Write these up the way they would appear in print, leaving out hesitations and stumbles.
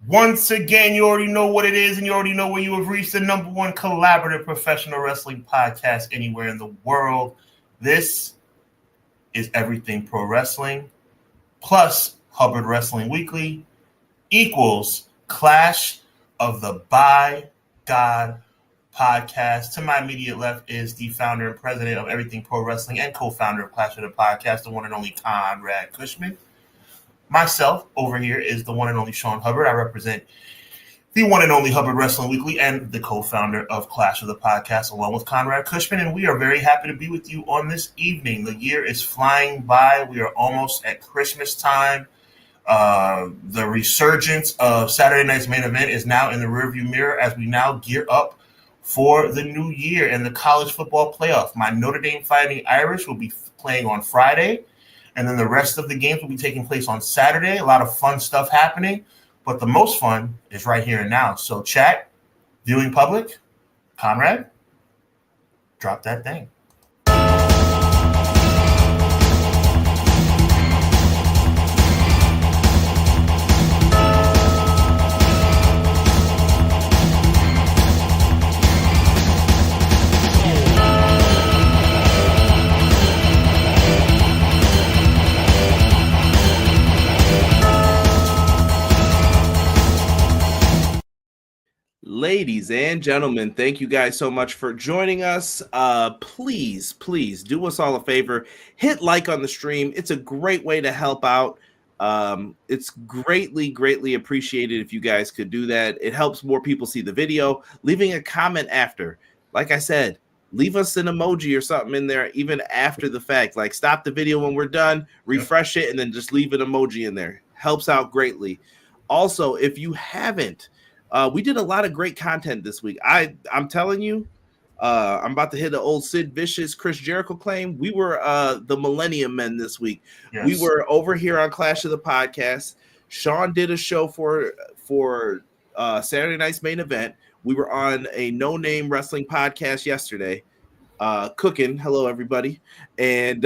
Once again, you already know what it is, and you already know where you have reached the #1 collaborative professional wrestling podcast anywhere in the world. This is Everything Pro Wrestling plus Hubbard Wrestling Weekly equals Clash of the By God podcast. To my immediate left is the founder and president of Everything Pro Wrestling and co-founder of Clash of the Podcast, the one and only Conrad Cushman. Myself over here is the one and only Sean Hubbard. I represent the one and only Hubbard Wrestling Weekly and the co-founder of Clash of the Podcast, along with Conrad Cushman. And we are very happy to be with you on this evening. The year is flying by. We are almost at Christmas time. The resurgence of Saturday night's main event is now in the rearview mirror as we now gear up for the new year and the college football playoff. My Notre Dame Fighting Irish will be playing on Friday. And then the rest of the games will be taking place on Saturday. A lot of fun stuff happening. But the most fun is right here and now. So chat, viewing public, Conrad, drop that thing. Ladies and gentlemen, thank you guys so much for joining us. Please do us all a favor. Hit like on the stream. It's a great way to help out. It's greatly appreciated if you guys could do that. It helps more people see the video. Leaving a comment after. Like I said, leave us an emoji or something in there even after the fact. Like stop the video when we're done, refresh it, and then just leave an emoji in there. Helps out greatly. Also, if you haven't, we did a lot of great content this week. I'm telling you, I'm about to hit the old Sid Vicious, Chris Jericho claim. We were the Millennium Men this week. Yes. We were over here on Clash of the Podcast. Sean did a show for Saturday night's main event. We were on a no-name wrestling podcast yesterday. Cooking. Hello, everybody. And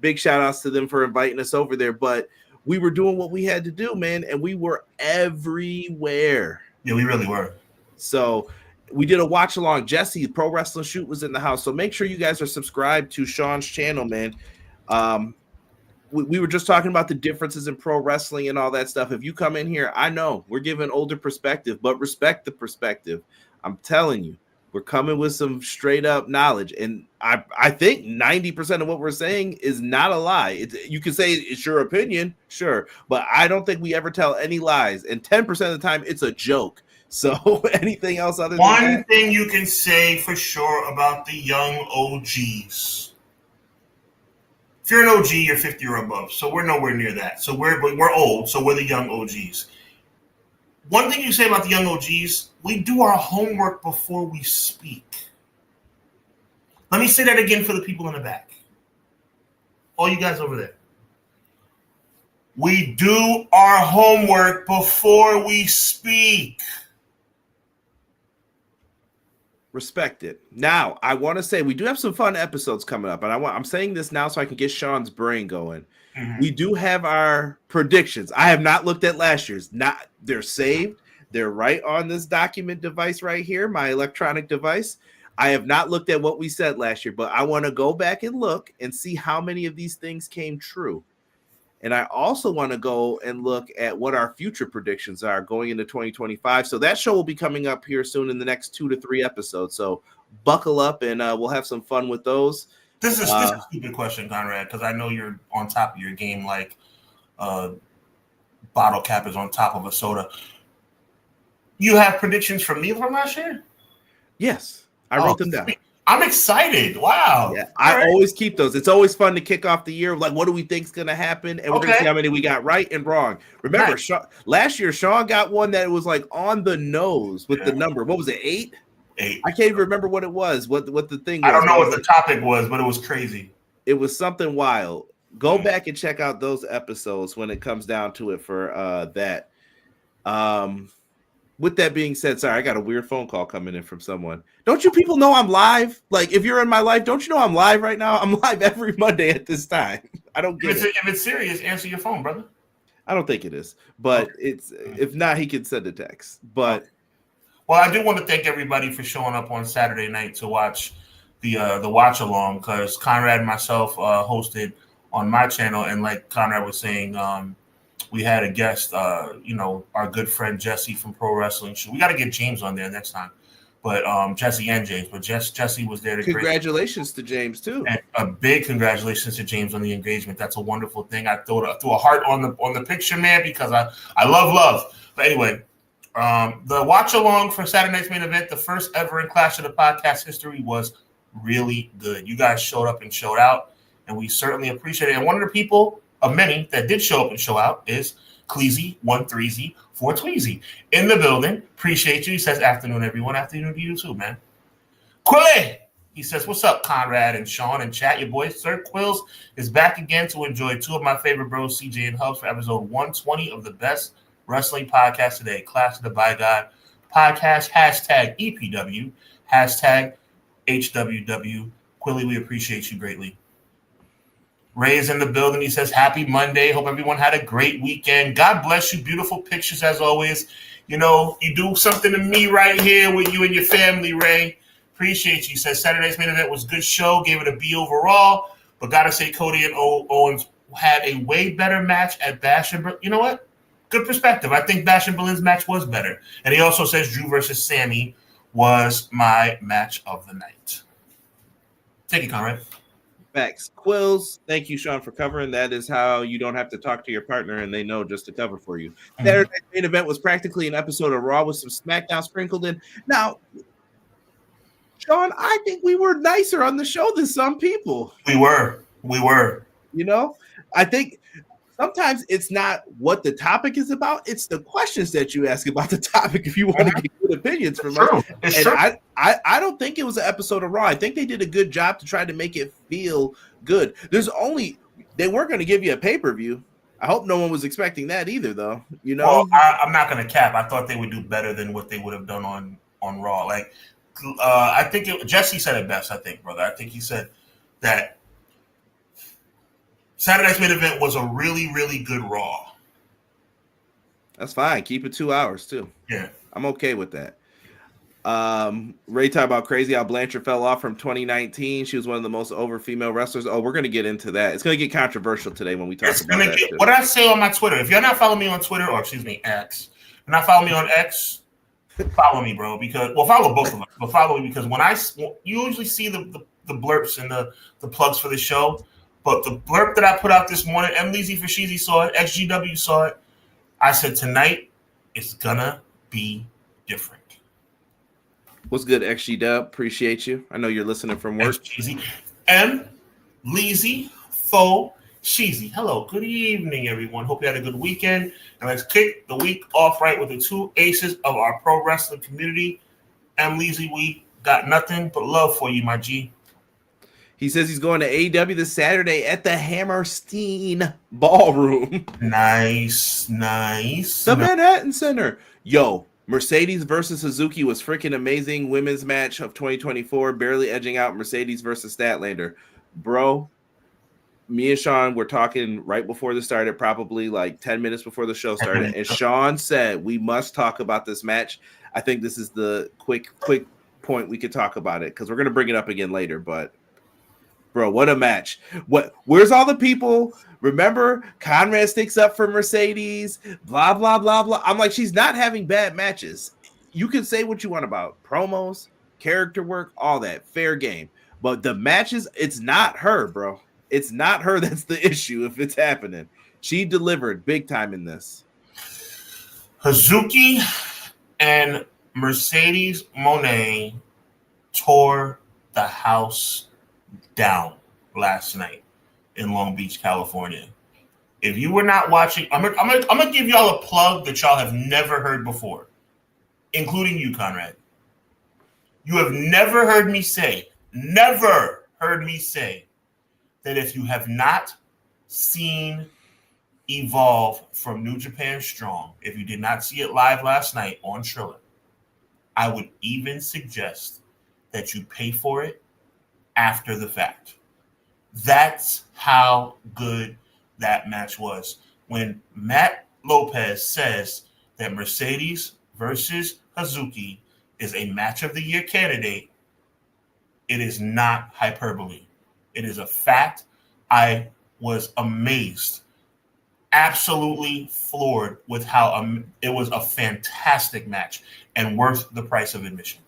big shout-outs to them for inviting us over there. But we were doing what we had to do, man, and we were everywhere. Yeah, we really were. So we did a watch along. Jesse, Pro Wrestling Shoot, was in the house. So make sure you guys are subscribed to Sean's channel, man. We were just talking about the differences in pro wrestling and all that stuff. If you come in here, I know we're giving older perspective, but respect the perspective. I'm telling you, we're coming with some straight up knowledge. And I think 90% of what we're saying is not a lie. You can say it's your opinion, sure, but I don't think we ever tell any lies. And 10% of the time, it's a joke. So anything else other than one that? Thing you can say for sure about the young OGs. If you're an OG, you're 50 or above. So we're nowhere near that. So we're old. So we're the young OGs. One thing you say about the young OGs, we do our homework before we speak. Let me say that again for the people in the back. All you guys over there. We do our homework before we speak. Respect it. Now, I want to say we do have some fun episodes coming up, and I'm saying this now so I can get Sean's brain going. Mm-hmm. We do have our predictions. I have not looked at last year's. They're saved. They're right on this document device right here, my electronic device. I have not looked at what we said last year, but I want to go back and look and see how many of these things came true. And I also want to go and look at what our future predictions are going into 2025. So that show will be coming up here soon in the next 2 to 3 episodes. So buckle up and we'll have some fun with those. This is a stupid question, Conrad, because I know you're on top of your game like bottle cap is on top of a soda. You have predictions from me from last year? Yes. I wrote them down. I'm excited. Wow. Yeah, I always keep those. It's always fun to kick off the year. Like, what do we think is going to happen? And we're going to see how many we got right and wrong. Remember, last year, Sean got one that was like on the nose with the number. What was it, 8? 8. I can't even remember what it was, what the thing was. I don't know what the topic was, but it was crazy. It was something wild. Go back and check out those episodes when it comes down to it for that. With that being said, sorry, I got a weird phone call coming in from someone. Don't you people know I'm live? Like, if you're in my life, don't you know I'm live right now? I'm live every Monday at this time. I don't get it. If it's serious, answer your phone, brother. I don't think it is, but it's if not, he can send a text. But well, I do want to thank everybody for showing up on Saturday night to watch the watch along, because Conrad and myself hosted on my channel, and like Conrad was saying, we had a guest, our good friend Jesse from Pro Wrestling Show. We got to get James on there next time, but Jesse and James. But Jesse was there. Congratulations to James too. And a big congratulations to James on the engagement. That's a wonderful thing. I threw a heart on the picture, man, because I love. But anyway, the watch along for Saturday night's main event, the first ever in Clash of the Podcast history, was really good. You guys showed up and showed out, and we certainly appreciate it. And one of the people of many that did show up and show out is Cleasy13Z4Tweezy in the building. Appreciate you. He says, afternoon, everyone. Afternoon to you too, man. Quilly! He says, what's up, Conrad and Sean and chat? Your boy, Sir Quills, is back again to enjoy two of my favorite bros, CJ and Hubbs, for episode 120 of the best wrestling podcast today, Clash of the By God podcast, hashtag EPW, hashtag HWW. Quilly, we appreciate you greatly. Ray is in the building. He says, happy Monday. Hope everyone had a great weekend. God bless you. Beautiful pictures as always. You know, you do something to me right here with you and your family, Ray. Appreciate you. He says, Saturday's main event was a good show. Gave it a B overall. But got to say, Cody and Owens had a way better match at Bash and Berlin. You know what? Good perspective. I think Bash and Berlin's match was better. And he also says Drew versus Sammy was my match of the night. Take it, Conrad. Facts. Quills, thank you, Sean, for covering. That is how you don't have to talk to your partner and they know just to cover for you. Saturday's main event was practically an episode of Raw with some SmackDown sprinkled in. Now, Sean, I think we were nicer on the show than some people. We were. You know, I think sometimes it's not what the topic is about. It's the questions that you ask about the topic if you want to get good opinions from us. And I don't think it was an episode of Raw. I think they did a good job to try to make it feel good. They weren't going to give you a pay-per-view. I hope no one was expecting that either, though. You know, well, I'm not going to cap. I thought they would do better than what they would have done on Raw. Like, I think Jesse said it best. I think, brother. I think he said that Saturday's main event was a really, really good Raw. That's fine. Keep it 2 hours too. Yeah, I'm okay with that. Ray talked about crazy how Blanchard fell off from 2019. She was one of the most over female wrestlers. Oh, we're going to get into that. It's going to get controversial today when we talk about that. What did I say on my Twitter? If you're not following me on Twitter, or excuse me, X, you're not following me on X, follow me, bro. Follow both of us, but follow me because you usually see the blurps and the plugs for the show. But the blurb that I put out this morning, M. Leezy for Sheezy saw it, XGW saw it. I said, tonight, it's gonna be different. What's good, XG Dub? Appreciate you. I know you're listening from work. XGZ. M. Leezy for Sheezy. Hello, good evening, everyone. Hope you had a good weekend. And let's kick the week off right with the two aces of our pro wrestling community. M. Leezy, we got nothing but love for you, my G. He says he's going to AEW this Saturday at the Hammerstein Ballroom. Nice. The Manhattan Center. Yo, Mercedes versus Suzuki was freaking amazing. Women's match of 2024, barely edging out Mercedes versus Statlander. Bro, me and Sean were talking right before this started, probably like 10 minutes before the show started. And Sean said, we must talk about this match. I think this is the quick point we could talk about it because we're going to bring it up again later, but bro, what a match. Where's all the people? Remember, Conrad sticks up for Mercedes, blah, blah, blah, blah. I'm like, she's not having bad matches. You can say what you want about promos, character work, all that. Fair game. But the matches, it's not her, bro. It's not her that's the issue if it's happening. She delivered big time in this. Hazuki and Mercedes Moné tore the house down last night in Long Beach, California. If you were not watching, I'm gonna give y'all a plug that y'all have never heard before, including you, Conrad. You have never heard me say that if you have not seen Evolve from New Japan Strong, if you did not see it live last night on Triller, I would even suggest that you pay for it after the fact. That's how good that match was. when Matt Lopez says that Mercedes versus Hazuki is a match of the year candidate, it is not hyperbole. It is a fact. I was amazed, absolutely floored with how it was a fantastic match and worth the price of admission.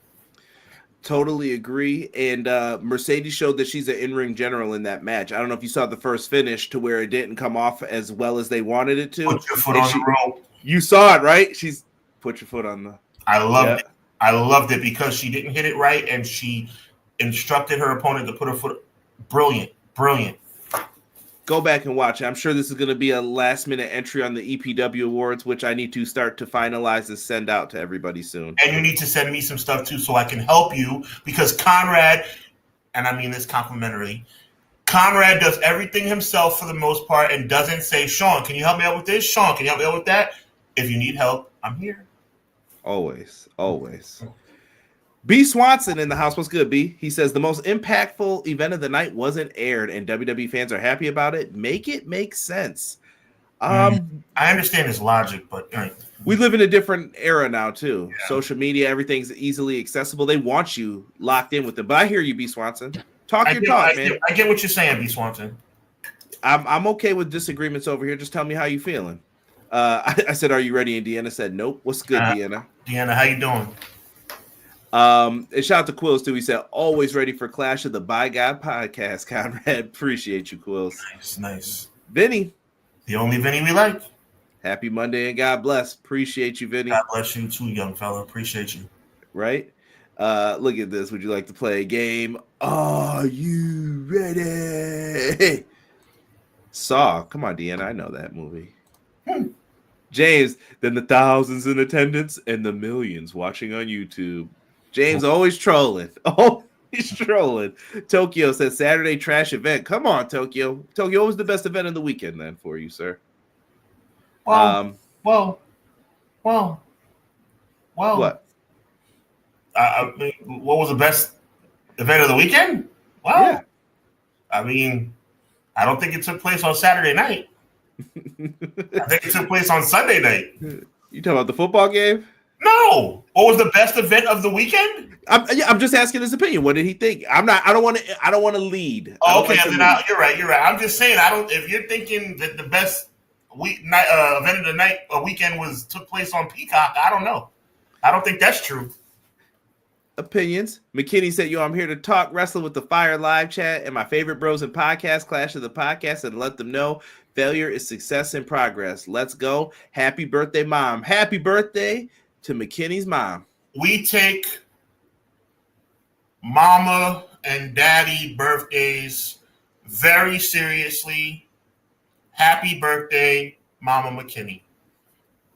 Totally agree. And Mercedes showed that she's an in-ring general in that match. I don't know if you saw the first finish to where it didn't come off as well as they wanted it to. Put your foot on the rope. You saw it, right? She's put your foot on the. I loved it. I loved it because she didn't hit it right and she instructed her opponent to put her foot. Brilliant. Go back and watch it. I'm sure this is going to be a last-minute entry on the EPW Awards, which I need to start to finalize and send out to everybody soon. And you need to send me some stuff, too, so I can help you, because Conrad, and I mean this complimentarily, Conrad does everything himself for the most part and doesn't say, Sean, can you help me out with this? Sean, can you help me out with that? If you need help, I'm here. Always. B. Swanson in the house. What's good, B? He says the most impactful event of the night wasn't aired, and WWE fans are happy about it. Make it make sense. I understand his logic, but we live in a different era now, too. Yeah. Social media, everything's easily accessible. They want you locked in with them. But I hear you, B. Swanson. Talk, man. I get what you're saying, B. Swanson. I'm okay with disagreements over here. Just tell me how you feeling. I said, are you ready? And Deanna said, nope. What's good, Deanna? Deanna, how you doing? And shout out to Quills too. He said, always ready for Clash of the By God podcast, Conrad. Appreciate you, Quills. Nice. Vinny. The only Vinny we like. Happy Monday and God bless. Appreciate you, Vinny. God bless you too, young fella. Appreciate you. Right? Look at this. Would you like to play a game? Are you ready? Saw. Come on, Deanna. I know that movie. James, then the thousands in attendance and the millions watching on YouTube. James always trolling. Always trolling. Tokyo says Saturday trash event. Come on, Tokyo. Tokyo, what was the best event of the weekend then for you, sir? Well. What? What was the best event of the weekend? Well, yeah. I mean, I don't think it took place on Saturday night. I think it took place on Sunday night. You talking about the football game? No. What was the best event of the weekend? I'm just asking his opinion. What did he think? I don't want to lead. Okay, you're right. I'm just saying. If you're thinking that the best event of the night weekend took place on Peacock, I don't know. I don't think that's true. Opinions. McKinney said, I'm here to talk wrestling with the Fire live chat and my favorite bros in podcast, Clash of the Podcast, and let them know failure is success in progress. Let's go. Happy birthday, Mom. Happy birthday to McKinney's mom. We take mama and daddy birthdays very seriously. Happy birthday, Mama McKinney.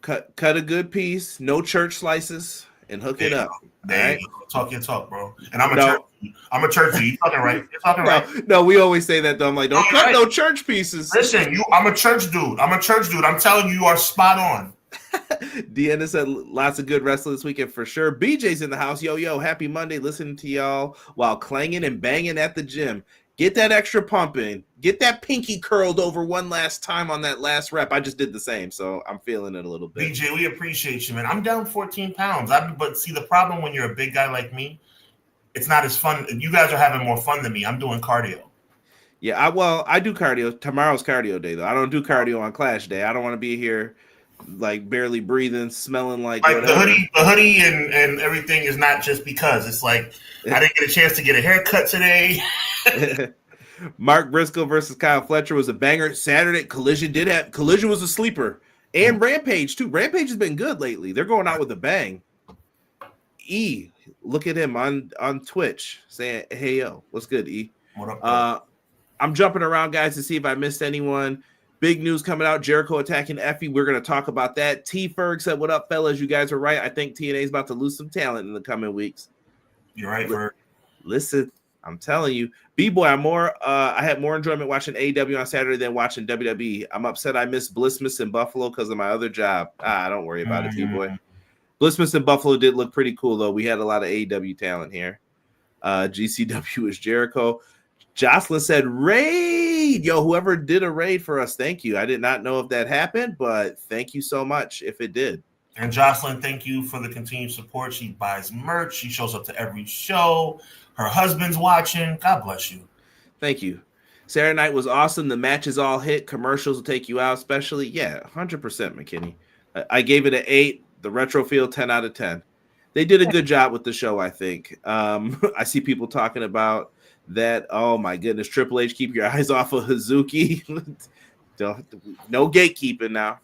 Cut a good piece, no church slices, and hook it up. There you go. Talk your talk, bro. And I'm a church dude. You're talking right. Right. No, we always say that though. I'm like, don't cut no church pieces. Listen, I'm a church dude. I'm telling you, you are spot on. Deanna said lots of good wrestling this weekend for sure. BJ's in the house. Yo, happy Monday. Listening to y'all while clanging and banging at the gym. Get that extra pump in. Get that pinky curled over one last time on that last rep. I just did the same, so I'm feeling it a little bit. BJ, we appreciate you, man. I'm down 14 pounds. But see, the problem when you're a big guy like me, it's not as fun. You guys are having more fun than me. I'm doing cardio. Yeah, I do cardio. Tomorrow's cardio day, though. I don't do cardio on Clash Day. I don't want to be here like barely breathing, smelling like whatever. The hoodie and everything is not just because. It's like I didn't get a chance to get a haircut today. Mark Briscoe versus Kyle Fletcher was a banger. Saturday Collision was a sleeper. And Rampage too. Rampage has been good lately. They're going out with a bang. Look at him on Twitch saying, "Hey yo, what's good, E?" What up? I'm jumping around, guys, to see if I missed anyone. Big news coming out. Jericho attacking Effie. We're going to talk about that. T. Ferg said, what up, fellas? You guys are right. I think TNA is about to lose some talent in the coming weeks. You're right, Ferg. Listen, I'm telling you. B-Boy, I had more enjoyment watching AEW on Saturday than watching WWE. I'm upset I missed Blissmas in Buffalo because of my other job. Don't worry about it, T-Boy. Blissmas in Buffalo did look pretty cool, though. We had a lot of AEW talent here. GCW is Jericho. Jocelyn said raid. Yo, whoever did a raid for us, thank you. I did not know if that happened, but thank you so much if it did. And Jocelyn, thank you for the continued support. She buys merch. She shows up to every show. Her husband's watching. God bless you. Thank you. Saturday night was awesome. The matches all hit. Commercials will take you out, especially. Yeah, 100%, McKinney. I gave it an 8. The retro feel 10 out of 10. They did a good job with the show, I think. I see people talking about that. Oh, my goodness. Triple H, keep your eyes off of Hazuki. No gatekeeping now.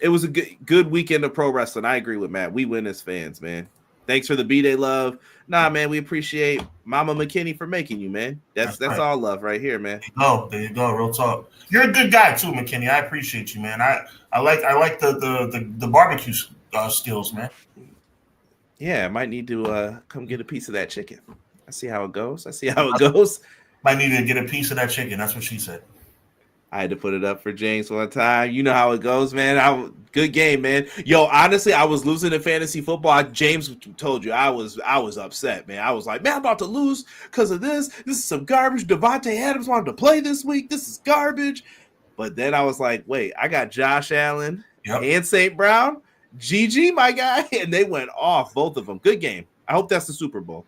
It was a good weekend of pro wrestling. I agree with Matt. We win as fans, man. Thanks for the B-Day love. Nah, man, we appreciate Mama McKinney for making you, man. That's right. All love right here, man. There you go. Real talk. You're a good guy too, McKinney. I appreciate you, man. I like the barbecue skills, man. Yeah, I might need to come get a piece of that chicken. I see how it goes. Might need to get a piece of that chicken. That's what she said. I had to put it up for James one time. You know how it goes, man. Good game, man. Yo, honestly, I was losing in fantasy football. James told you I was upset, man. I was like, man, I'm about to lose because of this. This is some garbage. Devontae Adams wanted to play this week. This is garbage. But then I was like, wait, I got Josh Allen and St. Brown. GG, my guy. And they went off, both of them. Good game. I hope that's the Super Bowl.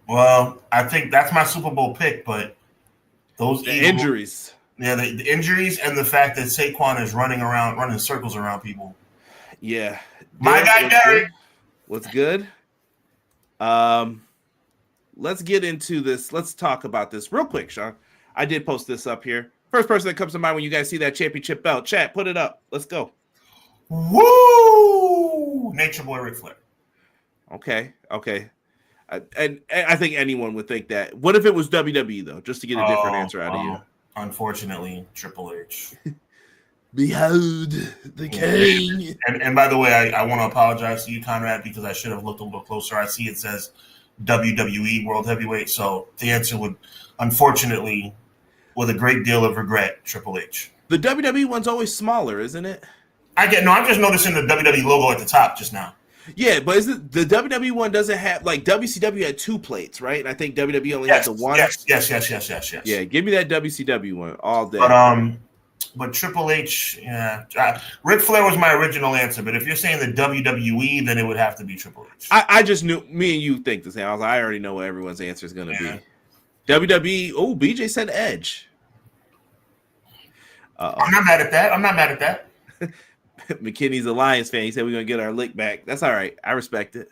Well, I think that's my Super Bowl pick, but those injuries. Yeah, the injuries and the fact that Saquon is running circles around people. Yeah. My guy, Derek. What's good? Let's get into this. Let's talk about this real quick, Sean. I did post this up here. First person that comes to mind when you guys see that championship belt. Chat, put it up. Let's go. Woo! Nature Boy Ric Flair. Okay. And I think anyone would think that. What if it was WWE, though? Just to get a different answer out of you. Unfortunately, Triple H. Behold the king. And by the way, I want to apologize to you, Conrad, because I should have looked a little closer. I see it says WWE World Heavyweight. So the answer would, unfortunately, with a great deal of regret, Triple H. The WWE one's always smaller, isn't it? I'm just noticing the WWE logo at the top just now. Yeah, but is it the WWE one doesn't have, like, WCW had 2 plates, right? And I think WWE only had the one. Yes. Yeah, give me that WCW one all day. But Triple H, yeah, Ric Flair was my original answer. But if you're saying the WWE, then it would have to be Triple H. I just knew me and you think the same. I was like, I already know what everyone's answer is going to be. WWE. Oh, BJ said Edge. I'm not mad at that. McKinney's a Lions fan. He said we're going to get our lick back. That's all right. I respect it.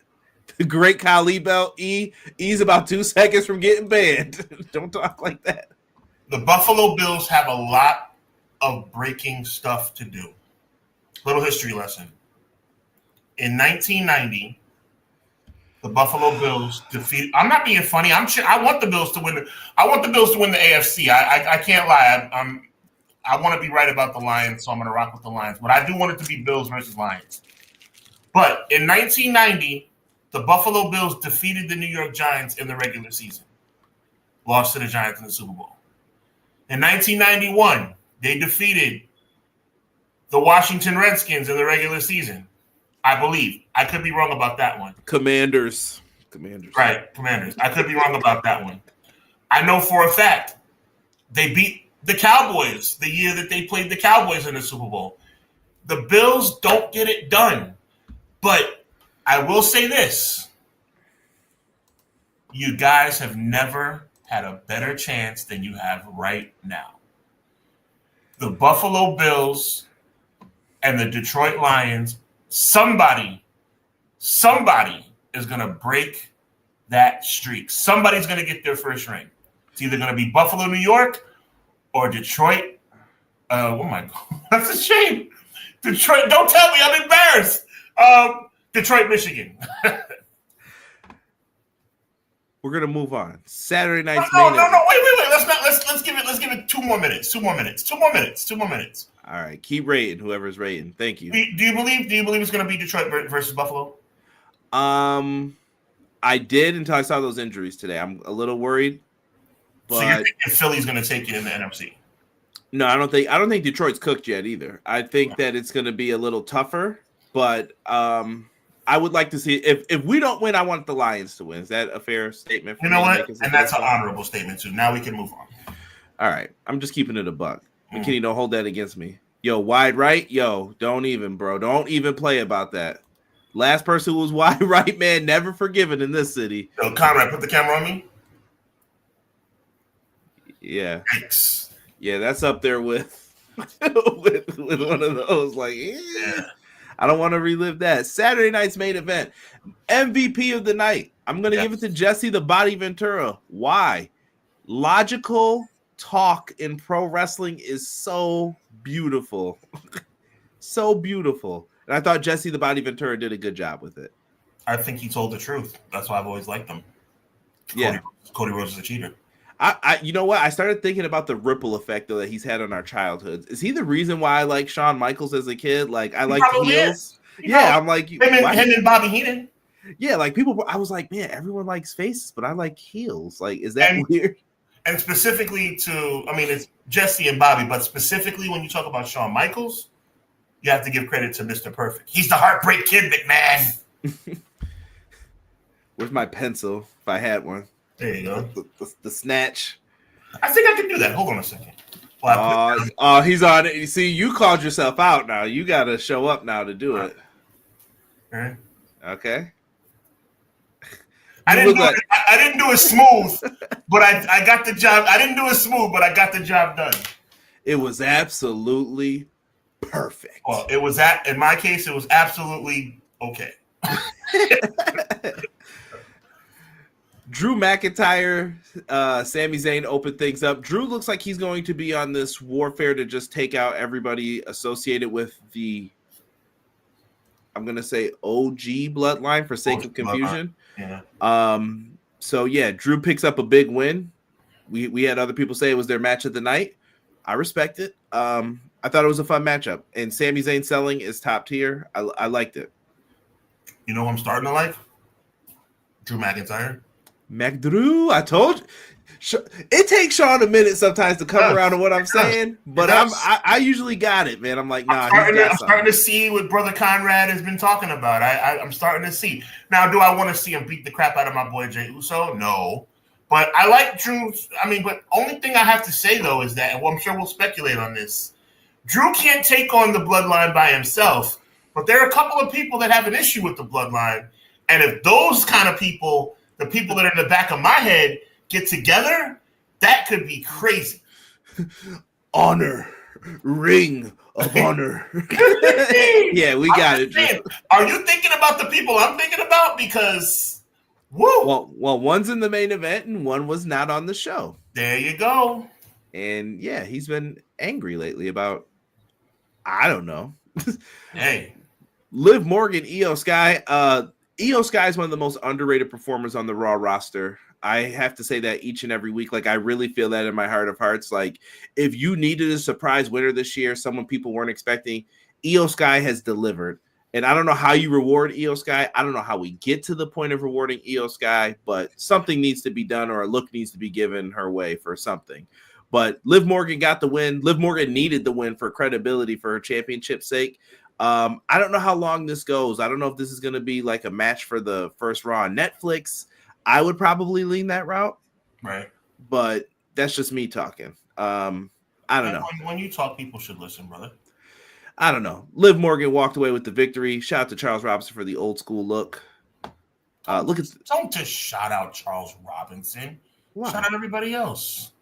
The great Kali Bell. E's about 2 seconds from getting banned. Don't talk like that. The Buffalo Bills have a lot of breaking stuff to do. Little history lesson. In 1990, the Buffalo Bills defeated. I'm not being funny. I want the Bills to win. I want the Bills to win the AFC. I can't lie. I want to be right about the Lions, so I'm going to rock with the Lions. But I do want it to be Bills versus Lions. But in 1990, the Buffalo Bills defeated the New York Giants in the regular season. Lost to the Giants in the Super Bowl. In 1991, they defeated the Washington Redskins in the regular season. I believe. I could be wrong about that one. Commanders. Right, Commanders. I could be wrong about that one. I know for a fact they beat the Cowboys the year that they played the Cowboys in the Super Bowl. The Bills don't get it done. But I will say this. You guys have never had a better chance than you have right now. The Buffalo Bills and the Detroit Lions, somebody is going to break that streak. Somebody's going to get their first ring. It's either going to be Buffalo, New York, or Detroit. Oh my God, that's a shame. Detroit, don't tell me, I'm embarrassed. Detroit, Michigan. We're gonna move on. Saturday night's No, wait. Let's give it 2 more minutes. 2 more minutes. All right, keep rating whoever's rating. Thank you. Do you believe it's gonna be Detroit versus Buffalo? I did until I saw those injuries today. I'm a little worried. But so you're thinking Philly's gonna take you in the NFC? No, I don't think Detroit's cooked yet either. I think that it's gonna be a little tougher, but I would like to see if we don't win, I want the Lions to win. Is that a fair statement? You know what? And that's an honorable statement too. Now we can move on. All right, I'm just keeping it a buck. McKinney, don't hold that against me. Yo, wide right, yo, don't even, bro. Don't even play about that. Last person who was wide right, man, never forgiven in this city. Yo, Conrad, put the camera on me. Yeah. Thanks. Yeah, that's up there with with one of those. Like, I don't want to relive that. Saturday night's main event, MVP of the night. I'm going to give it to Jesse the Body Ventura. Why? Logical talk in pro wrestling is so beautiful. So beautiful. And I thought Jesse the Body Ventura did a good job with it. I think he told the truth. That's why I've always liked him. Yeah. Cody Rhodes is a cheater. I you know what? I started thinking about the ripple effect though that he's had on our childhoods. Is he the reason why I like Shawn Michaels as a kid? Like I like heels. Yeah, I'm like him and Bobby Heenan. Yeah, like people. I was like, man, everyone likes faces, but I like heels. Like, is that weird? And specifically it's Jesse and Bobby, but specifically when you talk about Shawn Michaels, you have to give credit to Mr. Perfect. He's the Heartbreak Kid, McMahon. Where's my pencil? If I had one. There you go. The snatch. I think I can do that. Hold on a second. He's on it. You see, you called yourself out now. You got to show up now to do it. All right. Okay. I didn't do it smooth, but I got the job. I didn't do it smooth, but I got the job done. It was absolutely perfect. Well, in my case, it was absolutely okay. Drew McIntyre, Sami Zayn opened things up. Drew looks like he's going to be on this warfare to just take out everybody associated with the, I'm going to say OG bloodline for sake of confusion. Yeah. So yeah, Drew picks up a big win. We had other people say it was their match of the night. I respect it. I thought it was a fun matchup, and Sami Zayn selling is top tier. I liked it. You know who I'm starting to like? Drew McIntyre. McDrew, I told you. It takes Sean a minute sometimes to come around to what I'm saying, but I usually got it, man. I'm like, nah. I'm starting to see what Brother Conrad has been talking about. I'm starting to see. Now, do I want to see him beat the crap out of my boy Jey Uso? No. But I like Drew. But only thing I have to say, though, is that, and I'm sure we'll speculate on this, Drew can't take on the bloodline by himself, but there are a couple of people that have an issue with the bloodline. And if those kind of people, the people that are in the back of my head, get together, that could be crazy. Honor. Ring of honor. Yeah, we got it. Are you thinking about the people I'm thinking about? Because, woo. Well, one's in the main event and one was not on the show. There you go. And yeah, he's been angry lately about, I don't know. Hey. Liv Morgan, Io Sky. Io Sky is one of the most underrated performers on the Raw roster. I have to say that each and every week. Like, I really feel that in my heart of hearts. Like, if you needed a surprise winner this year, someone people weren't expecting, Io Sky has delivered. And I don't know how you reward Io Sky. I don't know how we get to the point of rewarding Io Sky, but something needs to be done, or a look needs to be given her way for something. But Liv Morgan got the win. Liv Morgan needed the win for credibility for her championship's sake. I don't know how long this goes. I don't know if this is going to be like a match for the first Raw on Netflix. I would probably lean that route. Right. But that's just me talking. I don't know. When you talk, people should listen, brother. I don't know. Liv Morgan walked away with the victory. Shout out to Charles Robinson for the old school look. Don't just shout out Charles Robinson. Why? Shout out everybody else.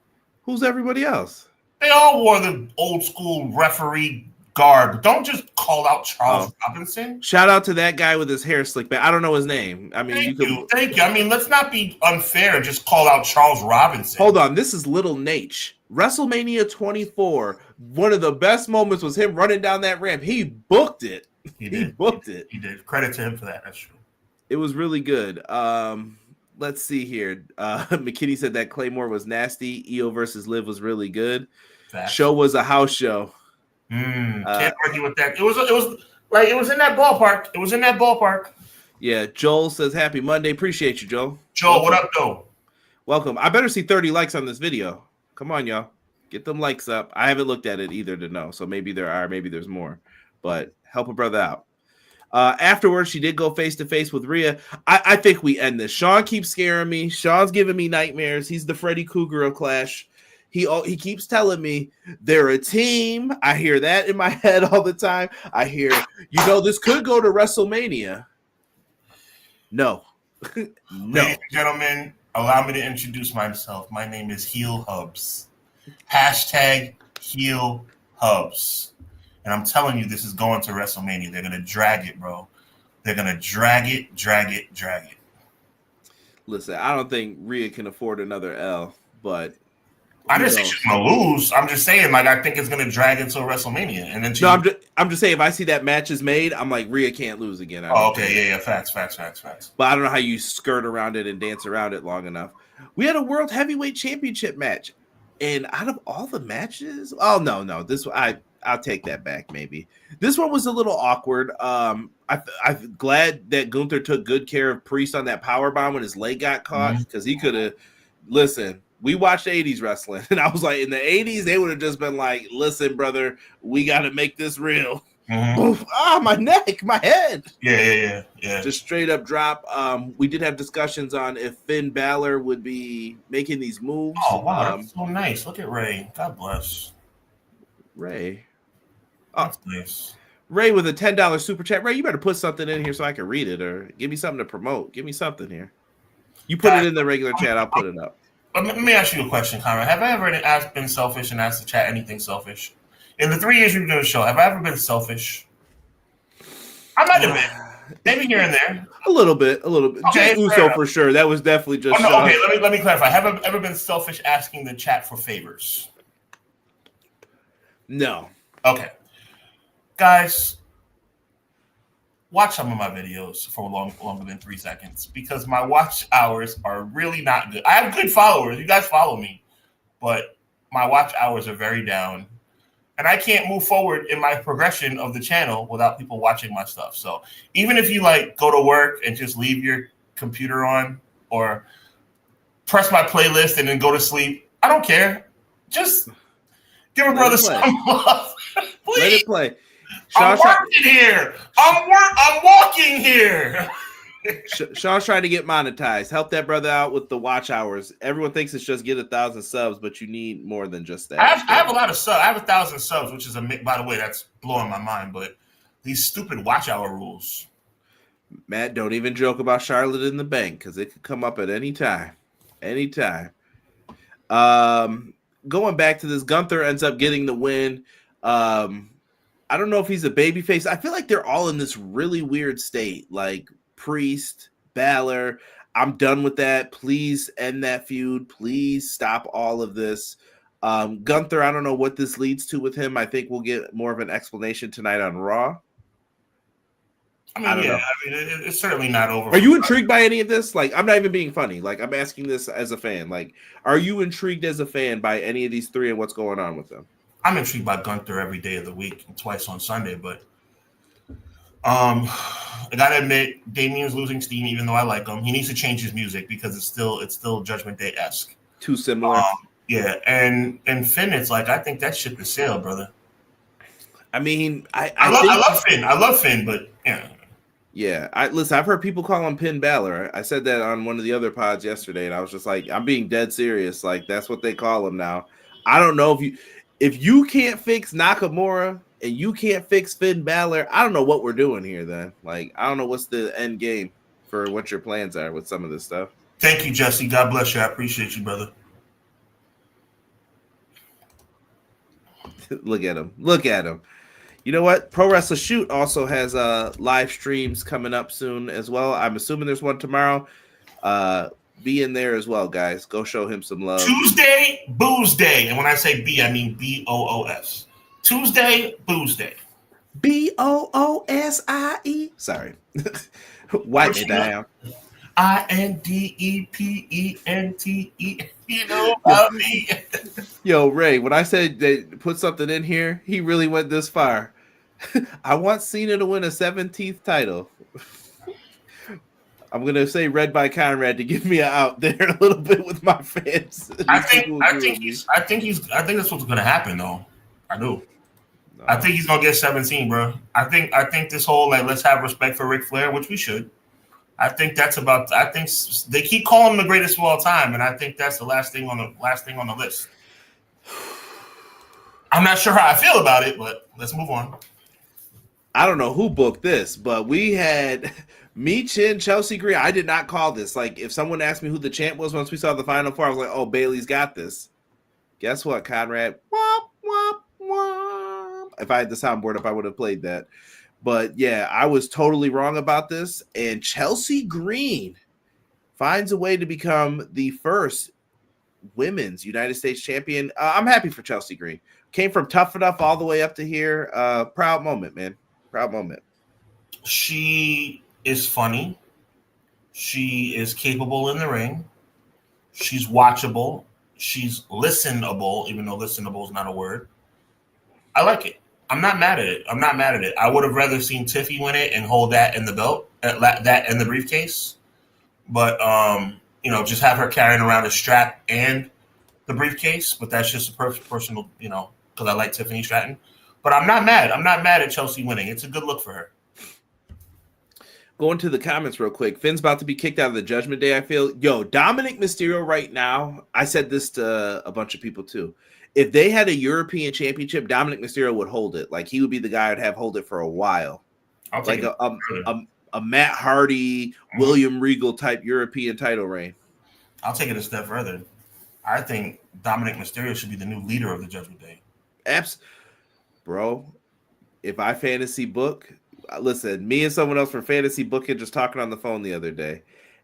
Who's everybody else? They all wore the old school referee garb. Don't just call out Charles Robinson. Shout out to that guy with his hair slicked back. I don't know his name. I mean, thank you. I mean, let's not be unfair and just call out Charles Robinson. Hold on. This is Little Nate. WrestleMania 24. One of the best moments was him running down that ramp. He booked it. He booked it. He did. Credit to him for that. That's true. It was really good. Let's see here. McKinney said that Claymore was nasty. Io versus Liv was really good. Show was a house show. Can't argue with that. It was in that ballpark. It was in that ballpark. Yeah, Joel says happy Monday. Appreciate you, Joel. Joel, what up, Joel? Welcome. I better see 30 likes on this video. Come on, y'all. Get them likes up. I haven't looked at it either to know. So maybe there are, maybe there's more. But help a brother out. Afterwards, she did go face to face with Rhea. I think we end this. Sean keeps scaring me. Sean's giving me nightmares. He's the Freddy Krueger of Clash. He keeps telling me they're a team. I hear that in my head all the time. I hear, this could go to WrestleMania. No. No. Ladies and gentlemen, allow me to introduce myself. My name is Heel Hubs. Hashtag Heel Hubs. And I'm telling you, this is going to WrestleMania. They're going to drag it, bro. They're going to drag it. Listen, I don't think Rhea can afford another L, but... I didn't say she's going to lose. I'm just saying, I think it's going to drag until WrestleMania. And then I'm just saying, if I see that match is made, I'm like, Rhea can't lose again. Okay, yeah. Facts. But I don't know how you skirt around it and dance around it long enough. We had a World Heavyweight Championship match. And out of all the matches... Oh, no. I'll take that back, maybe. This one was a little awkward. I'm glad that Gunther took good care of Priest on that powerbomb when his leg got caught, because he could have... Listen... We watched 80s wrestling, and I was like, in the 80s, they would have just been like, listen, brother, we got to make this real. Oof, my neck, my head. Yeah. Just straight up drop. We did have discussions on if Finn Balor would be making these moves. Oh, wow, that's so nice. Look at Ray. God bless. Ray. That's nice. Ray with a $10 super chat. Ray, you better put something in here so I can read it, or give me something to promote. Give me something here. You put it in the regular chat, I'll put it up. Let me ask you a question, Conrad. Have I ever been selfish and asked the chat anything selfish? In the 3 years you've been doing the show, have I ever been selfish? I might have been. Maybe here and there. A little bit. Okay, Jay Uso for sure. That was definitely just... Okay, let me clarify. Have I ever been selfish asking the chat for favors? No. Okay. Guys, watch some of my videos for longer than 3 seconds, because my watch hours are really not good. I have good followers. You guys follow me, but my watch hours are very down, and I can't move forward in my progression of the channel without people watching my stuff. So even if you go to work and just leave your computer on or press my playlist and then go to sleep, I don't care. Just give a brother some love. Please. Let it play. I'm working here. I'm walking here. Sean's trying to get monetized. Help that brother out with the watch hours. Everyone thinks it's just get 1,000 subs, but you need more than just that. I have a lot of subs. I have 1,000 subs, which is by the way, that's blowing my mind. But these stupid watch hour rules. Matt, don't even joke about Charlotte in the Bank, because it could come up at any time. Anytime. Going back to this, Gunther ends up getting the win. I don't know if he's a babyface. I feel like they're all in this really weird state. Like Priest, Balor. I'm done with that. Please end that feud. Please stop all of this. Gunther, I don't know what this leads to with him. I think we'll get more of an explanation tonight on Raw. I don't know. It's certainly not over. Are you intrigued by any of this? I'm not even being funny. I'm asking this as a fan. Are you intrigued as a fan by any of these three and what's going on with them? I'm intrigued by Gunther every day of the week and twice on Sunday, but I gotta admit, Damien's losing steam. Even though I like him, he needs to change his music because it's still Judgment Day-esque. Too similar. Yeah, and Finn, it's I think that ship is sailed, brother. I mean, I love Finn. I love Finn, but yeah. Yeah, listen, I've heard people call him Finn Balor. I said that on one of the other pods yesterday, and I was just like, I'm being dead serious. That's what they call him now. I don't know if you can't fix Nakamura and you can't fix Finn Balor, I don't know what we're doing here then. I don't know what's the end game for what your plans are with some of this stuff. Thank you, Jesse. God bless you. I appreciate you, brother. Look at him. You know what? Pro Wrestler Shoot also has live streams coming up soon as well. I'm assuming there's one tomorrow. Be in there as well, guys. Go show him some love. Tuesday, Booze Day. And when I say B, I mean BOOS. Tuesday, Booze Day. BOOSIE. Sorry. Wipe it down. INDEPENTE. You know about me. Yo, Ray, when I said they put something in here, he really went this far. I want Cena to win a 17th title. I'm gonna say read by Conrad to give me an out there a little bit with my fans. I think that's what's gonna happen though. I do. No. I think he's gonna get 17, bro. I think this whole like let's have respect for Ric Flair, which we should. I think that's about. I think they keep calling him the greatest of all time, and I think that's the last thing on the list. I'm not sure how I feel about it, but let's move on. I don't know who booked this, but we had me, Chin, Chelsea Green. I did not call this. Like, if someone asked me who the champ was once we saw the Final Four, I was like, oh, Bailey's got this. Guess what, Conrad? Womp, womp, womp. If I had the soundboard up, I would have played that. But, yeah, I was totally wrong about this. And Chelsea Green finds a way to become the first women's United States champion. I'm happy for Chelsea Green. Came from Tough Enough all the way up to here. Proud moment, man. Proud moment. She is funny. She is capable in the ring. She's watchable. She's listenable, even though listenable is not a word. I like it. I'm not mad at it. I would have rather seen Tiffy win it and hold that in the belt, that in the briefcase. But just have her carrying around a strap and the briefcase. But that's just a personal, because I like Tiffany Stratton. But I'm not mad. I'm not mad at Chelsea winning. It's a good look for her. Going to the comments real quick. Finn's about to be kicked out of the Judgment Day, I feel. Yo, Dominic Mysterio right now, I said this to a bunch of people too. If they had a European championship, Dominic Mysterio would hold it. Like, he would be the guy I'd have hold it for a while. Like a Matt Hardy, William Regal type European title reign. I'll take it a step further. I think Dominic Mysterio should be the new leader of the Judgment Day. Bro, if I fantasy book, listen, me and someone else from fantasy booking just talking on the phone the other day,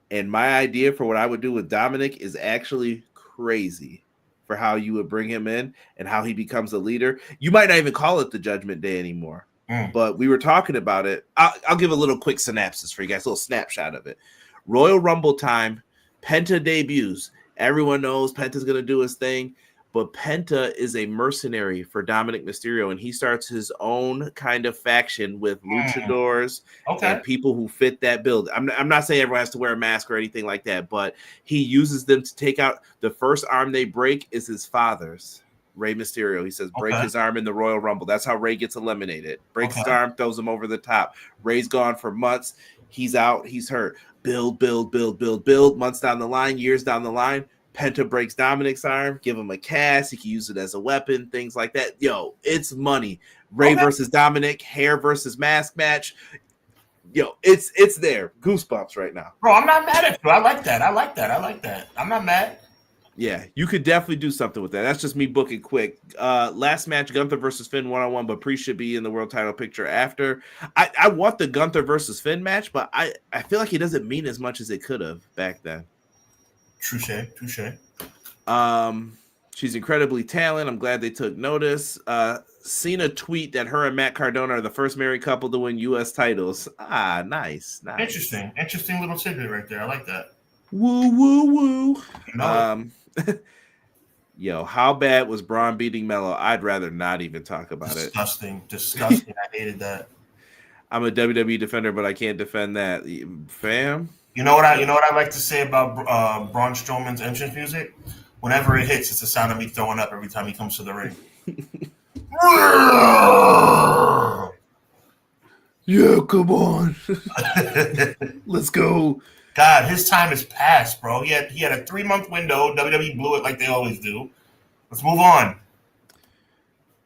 and my idea for what I would do with Dominic is actually crazy for how you would bring him in and how he becomes a leader. You might not even call it the Judgment Day anymore, but we were talking about it. I'll give a little quick synopsis for you guys, a little snapshot of it. Royal Rumble time, Penta debuts. Everyone knows Penta's going to do his thing. But Penta is a mercenary for Dominic Mysterio, and he starts his own kind of faction with luchadors and people who fit that build. I'm not saying everyone has to wear a mask or anything like that, but he uses them to take out the first arm they break is his father's, Rey Mysterio. He says, break his arm in the Royal Rumble. That's how Rey gets eliminated. Breaks his arm, throws him over the top. Rey's gone for months. He's out. He's hurt. Build. Months down the line, years down the line. Penta breaks Dominic's arm, give him a cast. He can use it as a weapon, things like that. Yo, it's money. Rey versus Dominic, hair versus mask match. Yo, it's there. Goosebumps right now. Bro, I'm not mad at you. I like that. I'm not mad. Yeah, you could definitely do something with that. That's just me booking quick. Last match, Gunther versus Finn 1-on-1, but Priest should be in the world title picture after. I want the Gunther versus Finn match, but I feel like it doesn't mean as much as it could have back then. Touche. She's incredibly talented. I'm glad they took notice. Seen a tweet that her and Matt Cardona are the first married couple to win U.S. titles. Nice. Interesting little tidbit right there. I like that. Woo. Yo, how bad was Braun beating Melo? I'd rather not even talk about it. Disgusting. I hated that. I'm a WWE defender, but I can't defend that, fam. You know what I like to say about Braun Strowman's entrance music? Whenever it hits, it's the sound of me throwing up every time he comes to the ring. Yeah, come on. Let's go. God, his time is past, bro. He had a 3-month window. WWE blew it like they always do. Let's move on.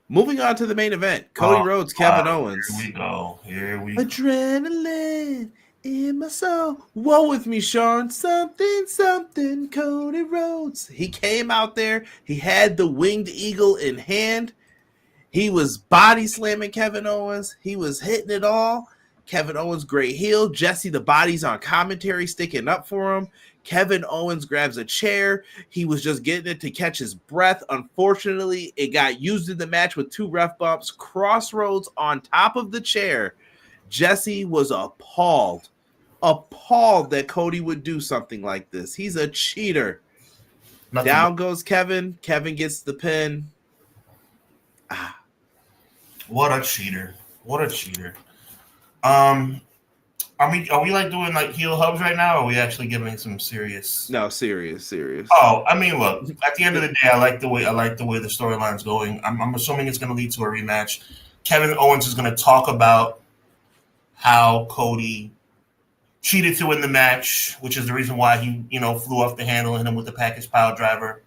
Moving on to the main event. Cody Rhodes, Kevin Owens. Here we go. Adrenaline in my soul. Whoa with me, Sean. Something, Cody Rhodes. He came out there. He had the winged eagle in hand. He was body slamming Kevin Owens. He was hitting it all. Kevin Owens, great heel. Jesse, the body's on commentary, sticking up for him. Kevin Owens grabs a chair. He was just getting it to catch his breath. Unfortunately, it got used in the match with 2 ref bumps. Crossroads on top of the chair. Jesse was appalled that Cody would do something like this. He's a cheater. Down goes Kevin. Kevin gets the pin. What a cheater. Are we like doing like heel hubs right now, or are we actually giving some serious? No, serious. Oh, I mean, look. At the end of the day, I like the way the storyline's going. I'm assuming it's going to lead to a rematch. Kevin Owens is going to talk about how Cody cheated to win the match, which is the reason why he, flew off the handle and hit him with the package pile driver.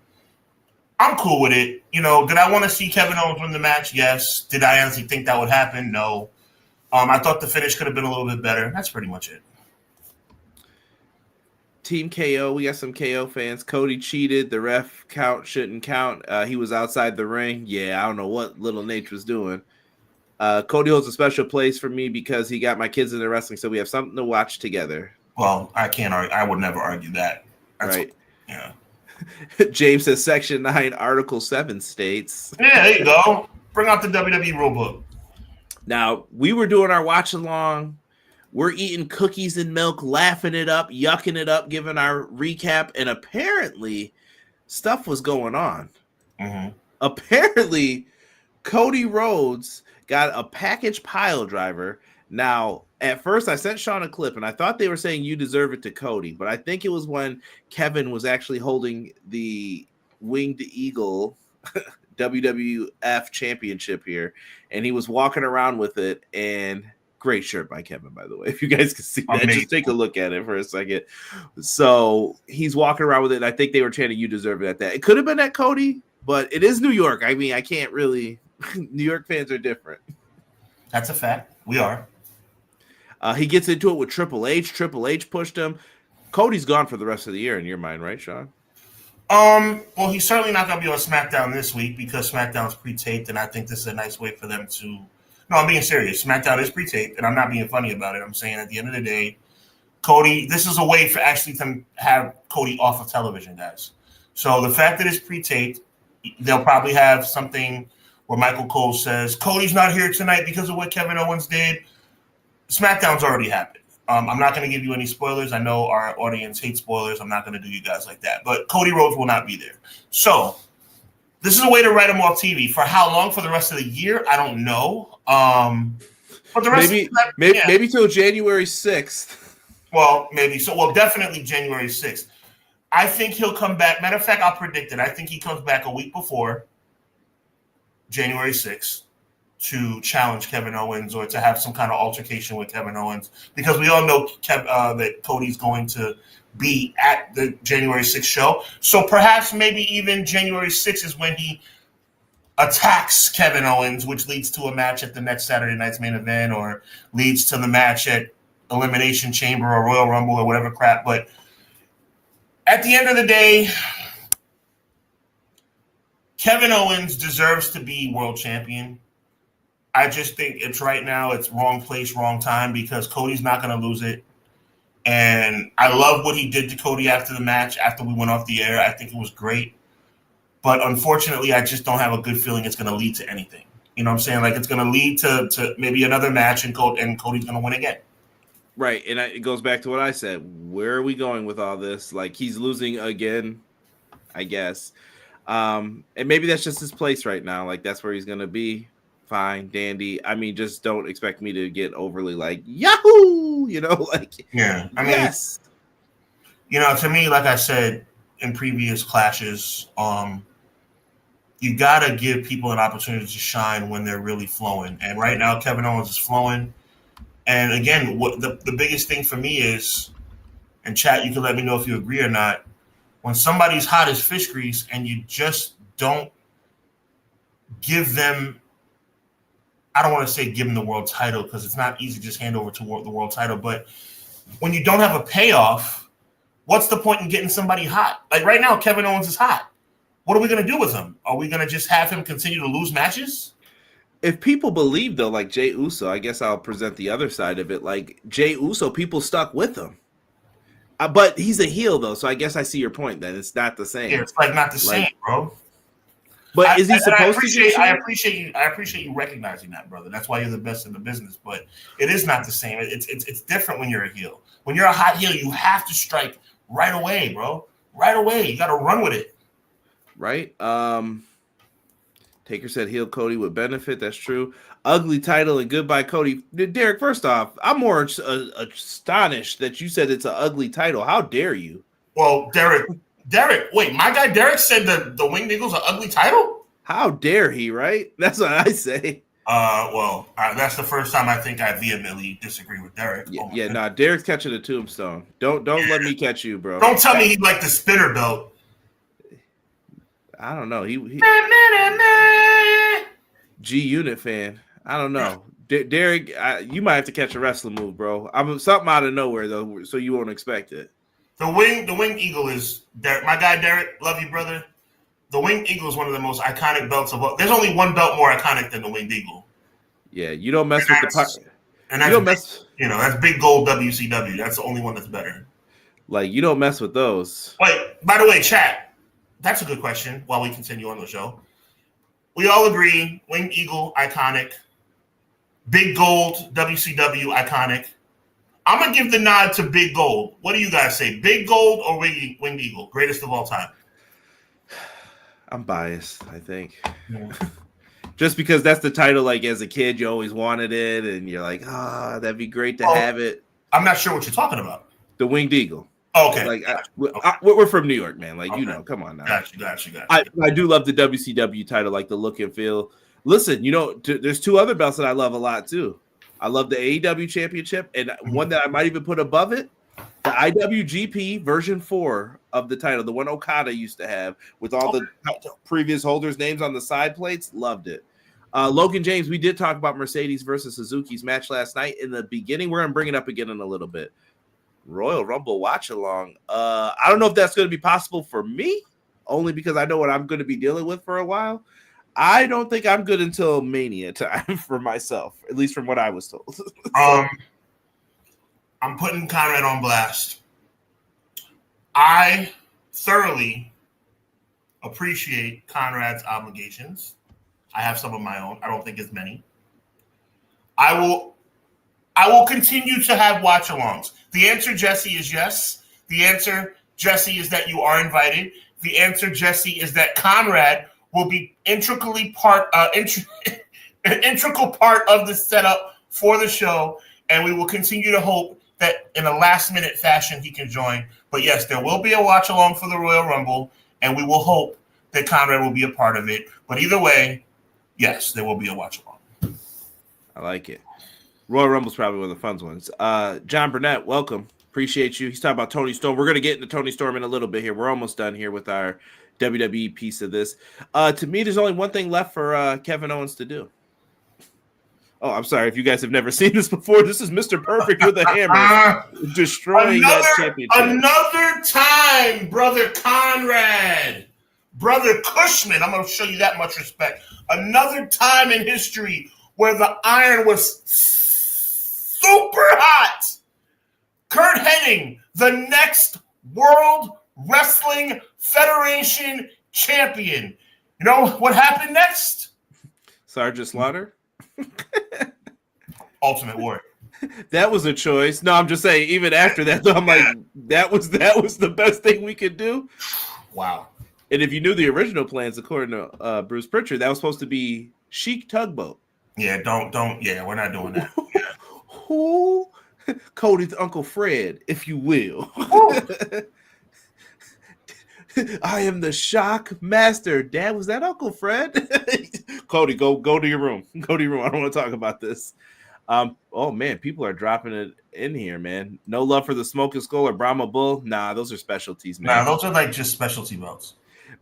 I'm cool with it. Did I want to see Kevin Owens win the match? Yes. Did I honestly think that would happen? No. I thought the finish could have been a little bit better. That's pretty much it. Team KO, we got some KO fans. Cody cheated. The ref count shouldn't count. He was outside the ring. Yeah, I don't know what Little Nate was doing. Cody holds a special place for me because he got my kids into wrestling, so we have something to watch together. Well, I can't argue. I would never argue that. Right. Yeah. James says Section 9, Article 7 states. Yeah, there you go. Bring out the WWE rulebook. Now, we were doing our watch along. We're eating cookies and milk, laughing it up, yucking it up, giving our recap, and apparently stuff was going on. Mm-hmm. Apparently, Cody Rhodes got a package pile driver. Now, at first, I sent Sean a clip, and I thought they were saying you deserve it to Cody, but I think it was when Kevin was actually holding the Winged Eagle WWF Championship here, and he was walking around with it, and great shirt by Kevin, by the way. If you guys can see that, just take a look at it for a second. So he's walking around with it, and I think they were chanting, you deserve it at that. It could have been at Cody, but it is New York. I mean, I can't really – New York fans are different. That's a fact. We are. He gets into it with Triple H. Triple H pushed him. Cody's gone for the rest of the year in your mind, right, Sean? Well, he's certainly not going to be on SmackDown this week because SmackDown's pre-taped, and I think this is a nice way for them to – no, I'm being serious. SmackDown is pre-taped, and I'm not being funny about it. I'm saying at the end of the day, Cody – this is a way for actually to have Cody off of television, guys. So the fact that it's pre-taped, they'll probably have something where Michael Cole says, Cody's not here tonight because of what Kevin Owens did. SmackDown's already happened. I'm not going to give you any spoilers. I know our audience hates spoilers. I'm not going to do you guys like that. But Cody Rhodes will not be there. So this is a way to write him off TV. For how long? For the rest of the year? I don't know. But the rest maybe till January 6th. Well, maybe. So, definitely January 6th. I think he'll come back. Matter of fact, I'll predict it. I think he comes back a week before January 6th. To challenge Kevin Owens or to have some kind of altercation with Kevin Owens, because we all know that Cody's going to be at the January 6th show. So perhaps maybe even January 6th is when he attacks Kevin Owens, which leads to a match at the next Saturday night's main event or leads to the match at Elimination Chamber or Royal Rumble or whatever crap. But at the end of the day, Kevin Owens deserves to be world champion. I just think it's right now, it's wrong place, wrong time, because Cody's not going to lose it. And I love what he did to Cody after the match, after we went off the air. I think it was great. But unfortunately, I just don't have a good feeling it's going to lead to anything. You know what I'm saying? Like, it's going to lead to maybe another match, and Cody's going to win again. Right. And it goes back to what I said. Where are we going with all this? Like, he's losing again, I guess. And maybe that's just his place right now. Like, that's where he's going to be. Fine, dandy. I mean, just don't expect me to get overly like Yahoo, like yeah. I mean, yes. To me, like I said in previous clashes, you gotta give people an opportunity to shine when they're really flowing. And right now, Kevin Owens is flowing. And again, what the biggest thing for me is, and chat, you can let me know if you agree or not. When somebody's hot as fish grease, and you just don't give them. I don't want to say give him the world title because it's not easy to just hand over to the world title. But when you don't have a payoff, what's the point in getting somebody hot? Like right now, Kevin Owens is hot. What are we going to do with him? Are we going to just have him continue to lose matches? If people believe, though, like Jey Uso, I guess I'll present the other side of it. Like Jey Uso, people stuck with him. But he's a heel, though, so I guess I see your point then. It's not the same. Yeah, it's like not the same, bro. But is he supposed to? I appreciate you recognizing that, brother. That's why you're the best in the business. But it is not the same. It's different when you're a heel. When you're a hot heel, you have to strike right away, bro. Right away. You got to run with it. Right. Taker said heel Cody would benefit. That's true. Ugly title and goodbye Cody. Derek, first off, I'm more astonished that you said it's an ugly title. How dare you? Well, Derek, wait, my guy Derek said the Winged Eagle's an ugly title? How dare he, right? That's what I say. That's the first time I think I vehemently disagree with Derek. Yeah, Derek's catching a tombstone. Don't let me catch you, bro. Don't tell me he liked the spinner belt. I don't know. He G Unit fan. I don't know. Derek, you might have to catch a wrestling move, bro. I'm something out of nowhere though, so you won't expect it. The winged eagle is Derek. My guy Derek, love you, brother. The winged eagle is one of the most iconic belts of all. There's only one belt more iconic than the winged eagle. Yeah, you don't mess with the part. And that's, you don't mess. You know, that's big gold WCW. That's the only one that's better. Like, you don't mess with those. Wait, by the way, chat. That's a good question. While we continue on the show, we all agree winged eagle iconic. Big gold WCW iconic. I'm gonna give the nod to Big Gold. What do you guys say? Big Gold or Winged Eagle? Greatest of all time. I'm biased, I think. Yeah. Just because that's the title, like as a kid, you always wanted it, and you're like, that'd be great to have it. I'm not sure what you're talking about. The Winged Eagle. Oh, okay. Like we're from New York, man. Like, you know, come on now. Got you. I do love the WCW title, like the look and feel. Listen, you know, there's two other belts that I love a lot too. I love the AEW Championship, and one that I might even put above it, the IWGP version 4 of the title, the one Okada used to have with all the previous holders' names on the side plates. Loved it. Logan James, we did talk about Mercedes versus Suzuki's match last night. In the beginning, we're going to bring it up again in a little bit. Royal Rumble watch along. I don't know if that's going to be possible for me, only because I know what I'm going to be dealing with for a while. I don't think I'm good until Mania time for myself, at least from what I was told. I'm putting Conrad on blast. I thoroughly appreciate Conrad's obligations. I have some of my own. I don't think as many. I will continue to have watch-alongs. The answer, Jesse, is yes. The answer, Jesse, is that you are invited. The answer, Jesse, is that Conrad will be an integral part of the setup for the show, and we will continue to hope that in a last-minute fashion he can join. But yes, there will be a watch-along for the Royal Rumble, and we will hope that Conrad will be a part of it. But either way, yes, there will be a watch-along. I like it. Royal Rumble's probably one of the fun ones. John Burnett, welcome. Appreciate you. He's talking about Toni Storm. We're going to get into Toni Storm in a little bit here. We're almost done here with our WWE piece of this. To me, there's only one thing left for Kevin Owens to do. Oh, I'm sorry. If you guys have never seen this before, this is Mr. Perfect with a hammer destroying that championship. Another time, Brother Conrad, Brother Cushman, I'm going to show you that much respect. Another time in history where the iron was super hot. Kurt Hennig, the next World Wrestling Federation champion. You know what happened next? Sergeant Slaughter? Ultimate Warrior. That was a choice. No, I'm just saying, even after that, though, I'm like, that was the best thing we could do. Wow. And if you knew the original plans, according to Bruce Pritchard, that was supposed to be Chic Tugboat. Yeah, we're not doing that. Yeah. Who? Cody's Uncle Fred, if you will. I am the shock master. Dad, was that Uncle Fred? Cody, go to your room. Go to your room. I don't want to talk about this. Oh man, people are dropping it in here, man. No love for the Smoking Skull or Brahma Bull. Nah, those are specialties, man. Nah, those are like just specialty belts.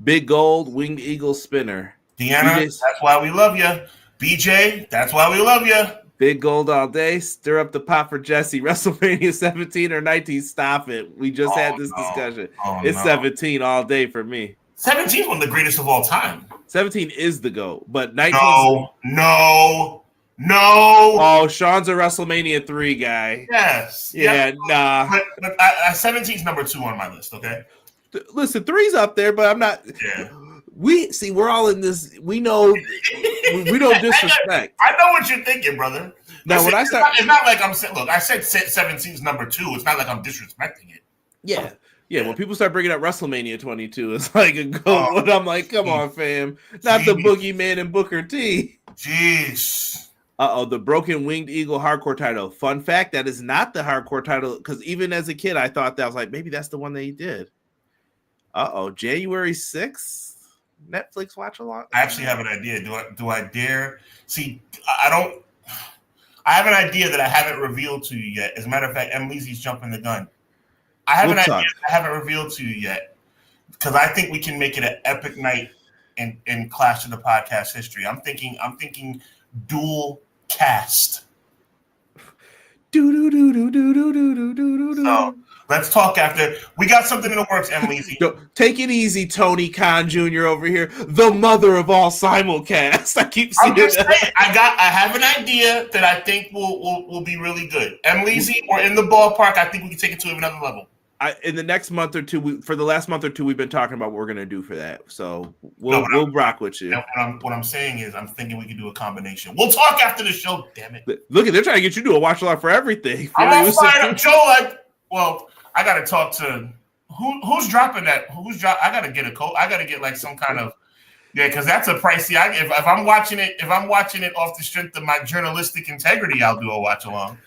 Big Gold, Winged Eagle Spinner. Deanna, that's why we love you. BJ, that's why we love you. Big Gold all day. Stir up the pot for Jesse. WrestleMania 17 or 19. Stop it. We just had this discussion. It's 17 all day for me. 17 is one of the greatest of all time. 17 is the GOAT, but 19. No. Oh, Sean's a WrestleMania 3 guy. Yes. Yeah, nah. But 17 is number 2 on my list, okay? Listen, 3's up there, but I'm not. Yeah. We're all in this. We know we don't disrespect. I know what you're thinking, brother. Now, when I start, it's not like I'm saying. Look, I said 17 is number 2. It's not like I'm disrespecting it. Yeah. When people start bringing up WrestleMania 22, it's like a goal. And I'm like, come on, fam, not the Boogeyman and Booker T. Jeez. The Broken Winged Eagle Hardcore title. Fun fact: that is not the Hardcore title. Because even as a kid, I thought that was like maybe that's the one that he did. January 6th. Netflix watch along? I actually have an idea. Do I dare? See, I don't. I have an idea that I haven't revealed to you yet. As a matter of fact, Emily's jumping the gun. I have an idea that I haven't revealed to you yet because I think we can make it an epic night in Clash of the Podcast history. I'm thinking dual cast. So let's talk after. We got something in the works, Emily. Take it easy, Tony Khan Jr. over here, the mother of all simulcasts. I keep saying that. I have an idea that I think will be really good. Emily, we're in the ballpark. I think we can take it to another level. In the next month or two, for the last month or two, we've been talking about what we're going to do for that. So we'll rock with you. What I'm saying is I'm thinking we can do a combination. We'll talk after the show, damn it. Look, they're trying to get you to do a watch along for everything. I'm all fired up, Joe. I got to talk to who's dropping that. I got to get a code. I got to get like some kind of because that's a pricey. If I'm watching it off the strength of my journalistic integrity, I'll do a watch along.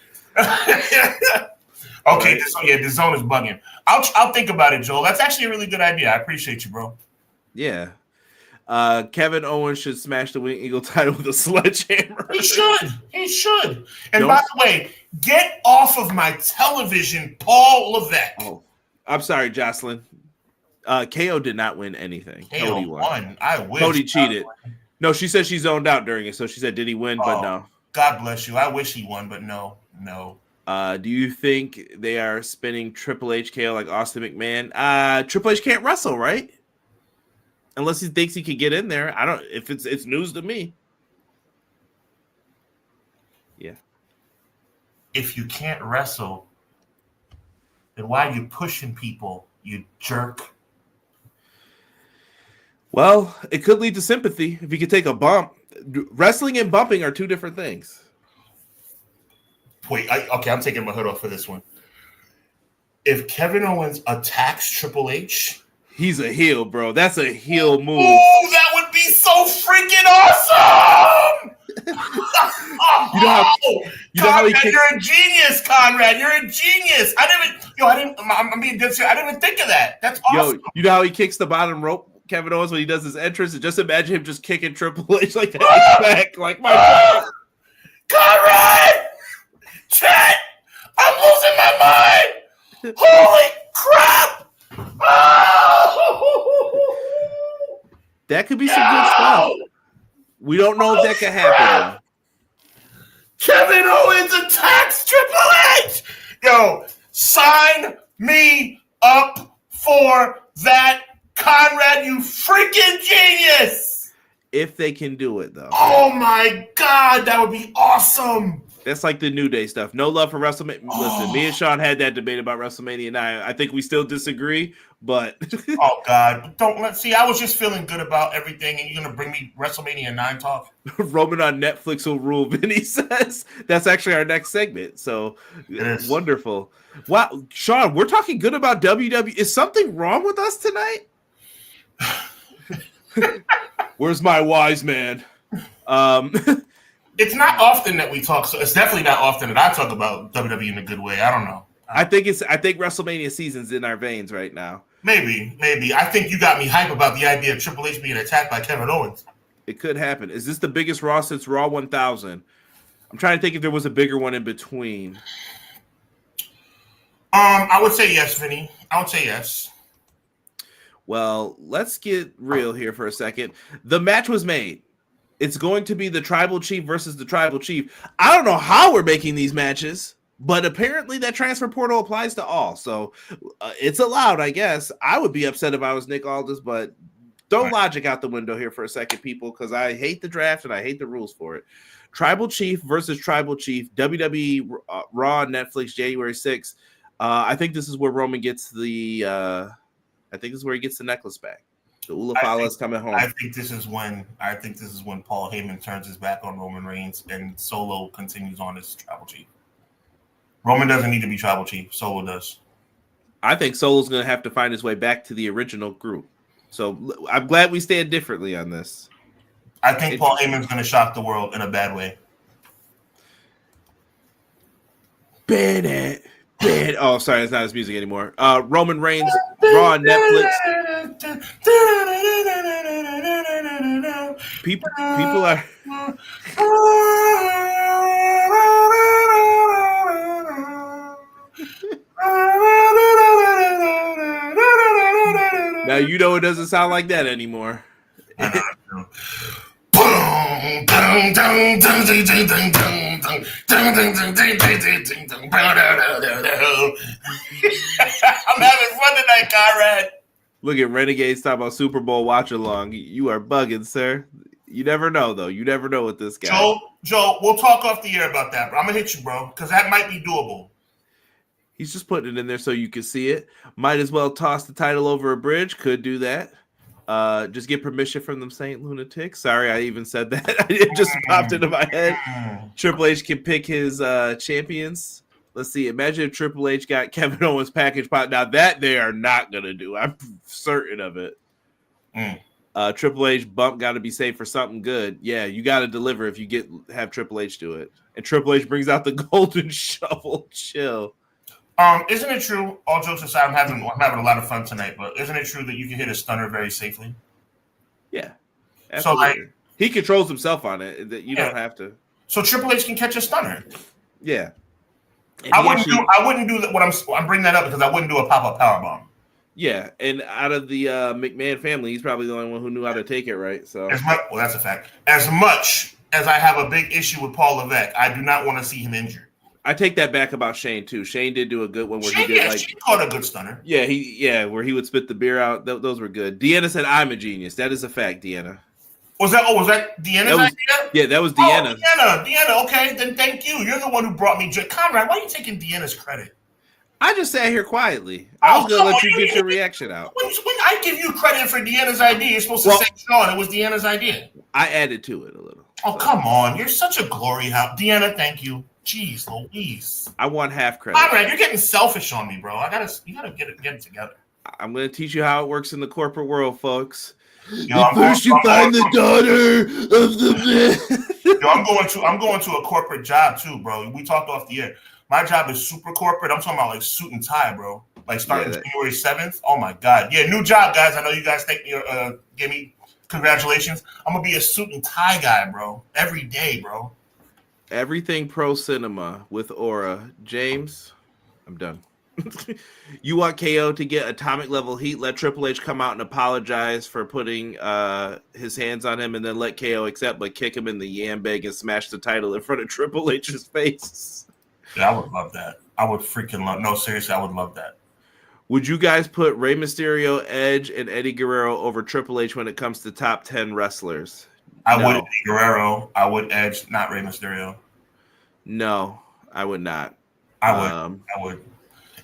Okay, the zone is bugging. I'll think about it, Joel. That's actually a really good idea. I appreciate you, bro. Yeah. Kevin Owens should smash the Wing Eagle title with a sledgehammer. He should. And by the way, get off of my television, Paul Levesque. Oh, I'm sorry, Jocelyn. KO did not win anything. KO won. I wish. Cody cheated. No, she said she zoned out during it, so she said, did he win? But no. God bless you. I wish he won, but no. Do you think they are spinning Triple H KO like Austin McMahon? Triple H can't wrestle, right? Unless he thinks he could get in there. I don't. If it's news to me. Yeah. If you can't wrestle, then why are you pushing people, you jerk? Well, it could lead to sympathy if you could take a bump. Wrestling and bumping are two different things. Wait, I'm taking my hood off for this one. If Kevin Owens attacks Triple H, he's a heel, bro. That's a heel move. Oh, that would be so freaking awesome! you know how he kicks... You're a genius, Conrad. You're a genius. I'm being dead serious. I didn't even think of that. That's awesome. You know how he kicks the bottom rope, Kevin Owens, when he does his entrance? And just imagine him just kicking Triple H like that back, like my God. Conrad! Chat! I'm losing my mind! Holy crap! Oh! That could be some good stuff. We don't know if that could happen. Kevin Owens attacks Triple H! Yo, sign me up for that, Conrad, you freaking genius! If they can do it, though. Oh my God, that would be awesome! That's like the New Day stuff. No love for WrestleMania. Listen, me and Sean had that debate about WrestleMania 9. I think we still disagree, but oh God, I was just feeling good about everything, and you're gonna bring me WrestleMania 9 talk. Roman on Netflix will rule, Vinny says. That's actually our next segment. So wonderful. Wow, Sean, we're talking good about WWE. Is something wrong with us tonight? Where's my wise man? It's not often that we talk. So it's definitely not often that I talk about WWE in a good way. I don't know. I think WrestleMania season's in our veins right now. Maybe. I think you got me hype about the idea of Triple H being attacked by Kevin Owens. It could happen. Is this the biggest Raw since Raw 1000? I'm trying to think if there was a bigger one in between. I would say yes, Vinny. I would say yes. Well, let's get real here for a second. The match was made. It's going to be the Tribal Chief versus the Tribal Chief. I don't know how we're making these matches, but apparently that transfer portal applies to all. So it's allowed, I guess. I would be upset if I was Nick Aldis, but throw logic out the window here for a second, people, because I hate the draft and I hate the rules for it. Tribal Chief versus Tribal Chief, WWE Raw on Netflix, January 6th. I think this is where Roman gets the necklace back. The Ulafala is coming home. I think this is when Paul Heyman turns his back on Roman Reigns and Solo continues on as Tribal Chief. Roman doesn't need to be Tribal Chief. Solo does. I think Solo's going to have to find his way back to the original group. So I'm glad we stand differently on this. I think Paul Heyman's going to shock the world in a bad way. Bennett. Oh, sorry, it's not his music anymore. Roman Reigns, Raw on Netflix. People are. Now you know it doesn't sound like that anymore. I know. I'm having fun tonight, Conrad. Look at Renegades talking about Super Bowl watch along. You are bugging, sir. You never know, though. You never know with this guy. Joe, we'll talk off the air about that, bro. I'm gonna hit you, bro, because that might be doable. He's just putting it in there so you can see it. Might as well toss the title over a bridge. Could do that. Just get permission from them Saint Lunatics. Sorry, I even said that. It just popped into my head. Triple H can pick his champions. Let's see. Imagine if Triple H got Kevin Owens package pot. Now that they are not gonna do. I'm certain of it. Triple H bump got to be saved for something good. Yeah, you got to deliver if you have Triple H do it. And Triple H brings out the golden shovel. Chill. Isn't it true? All jokes aside, I'm having a lot of fun tonight. But isn't it true that you can hit a stunner very safely? Yeah, absolutely. So he controls himself on it. That you don't have to. So Triple H can catch a stunner. Yeah. I wouldn't do that. I'm bringing that up because I wouldn't do a pop-up powerbomb. Yeah, and out of the McMahon family, he's probably the only one who knew how to take it right. So, well, that's a fact. As much as I have a big issue with Paul Levesque, I do not want to see him injured. I take that back about Shane too. Shane did do a good one where Shane caught a good stunner. Yeah, where he would spit the beer out. Those were good. Deanna said, "I'm a genius." That is a fact, Deanna. Was that Deanna's idea? Yeah, that was Deanna. Deanna. Okay, then thank you. You're the one who brought me. Conrad, why are you taking Deanna's credit? I just sat here quietly. I was going to let you get your reaction out. When I give you credit for Deanna's idea, you're supposed to say, Sean, it was Deanna's idea. I added to it a little. Oh, come on. You're such a glory hound. Deanna, thank you. Jeez Louise. I want half credit. Conrad, you're getting selfish on me, bro. You gotta get it together. I'm going to teach you how it works in the corporate world, folks. First you find the daughter of the man. I'm going to a corporate job too, bro. We talked off the air. My job is super corporate. I'm talking about like suit and tie, bro. Like starting January 7th. Oh my God. Yeah, new job, guys. I know you guys give me congratulations. I'm gonna be a suit and tie guy, bro. Every day, bro. Everything pro cinema with Aura. James, I'm done. You want KO to get atomic level heat, let Triple H come out and apologize for putting his hands on him, and then let KO accept, but kick him in the yam bag and smash the title in front of Triple H's face. Yeah, I would love that. I would freaking love. No, seriously, I would love that. Would you guys put Rey Mysterio, Edge, and Eddie Guerrero over Triple H when it comes to top 10 wrestlers? I would Eddie Guerrero. I would Edge, not Rey Mysterio. No, I would not. I would.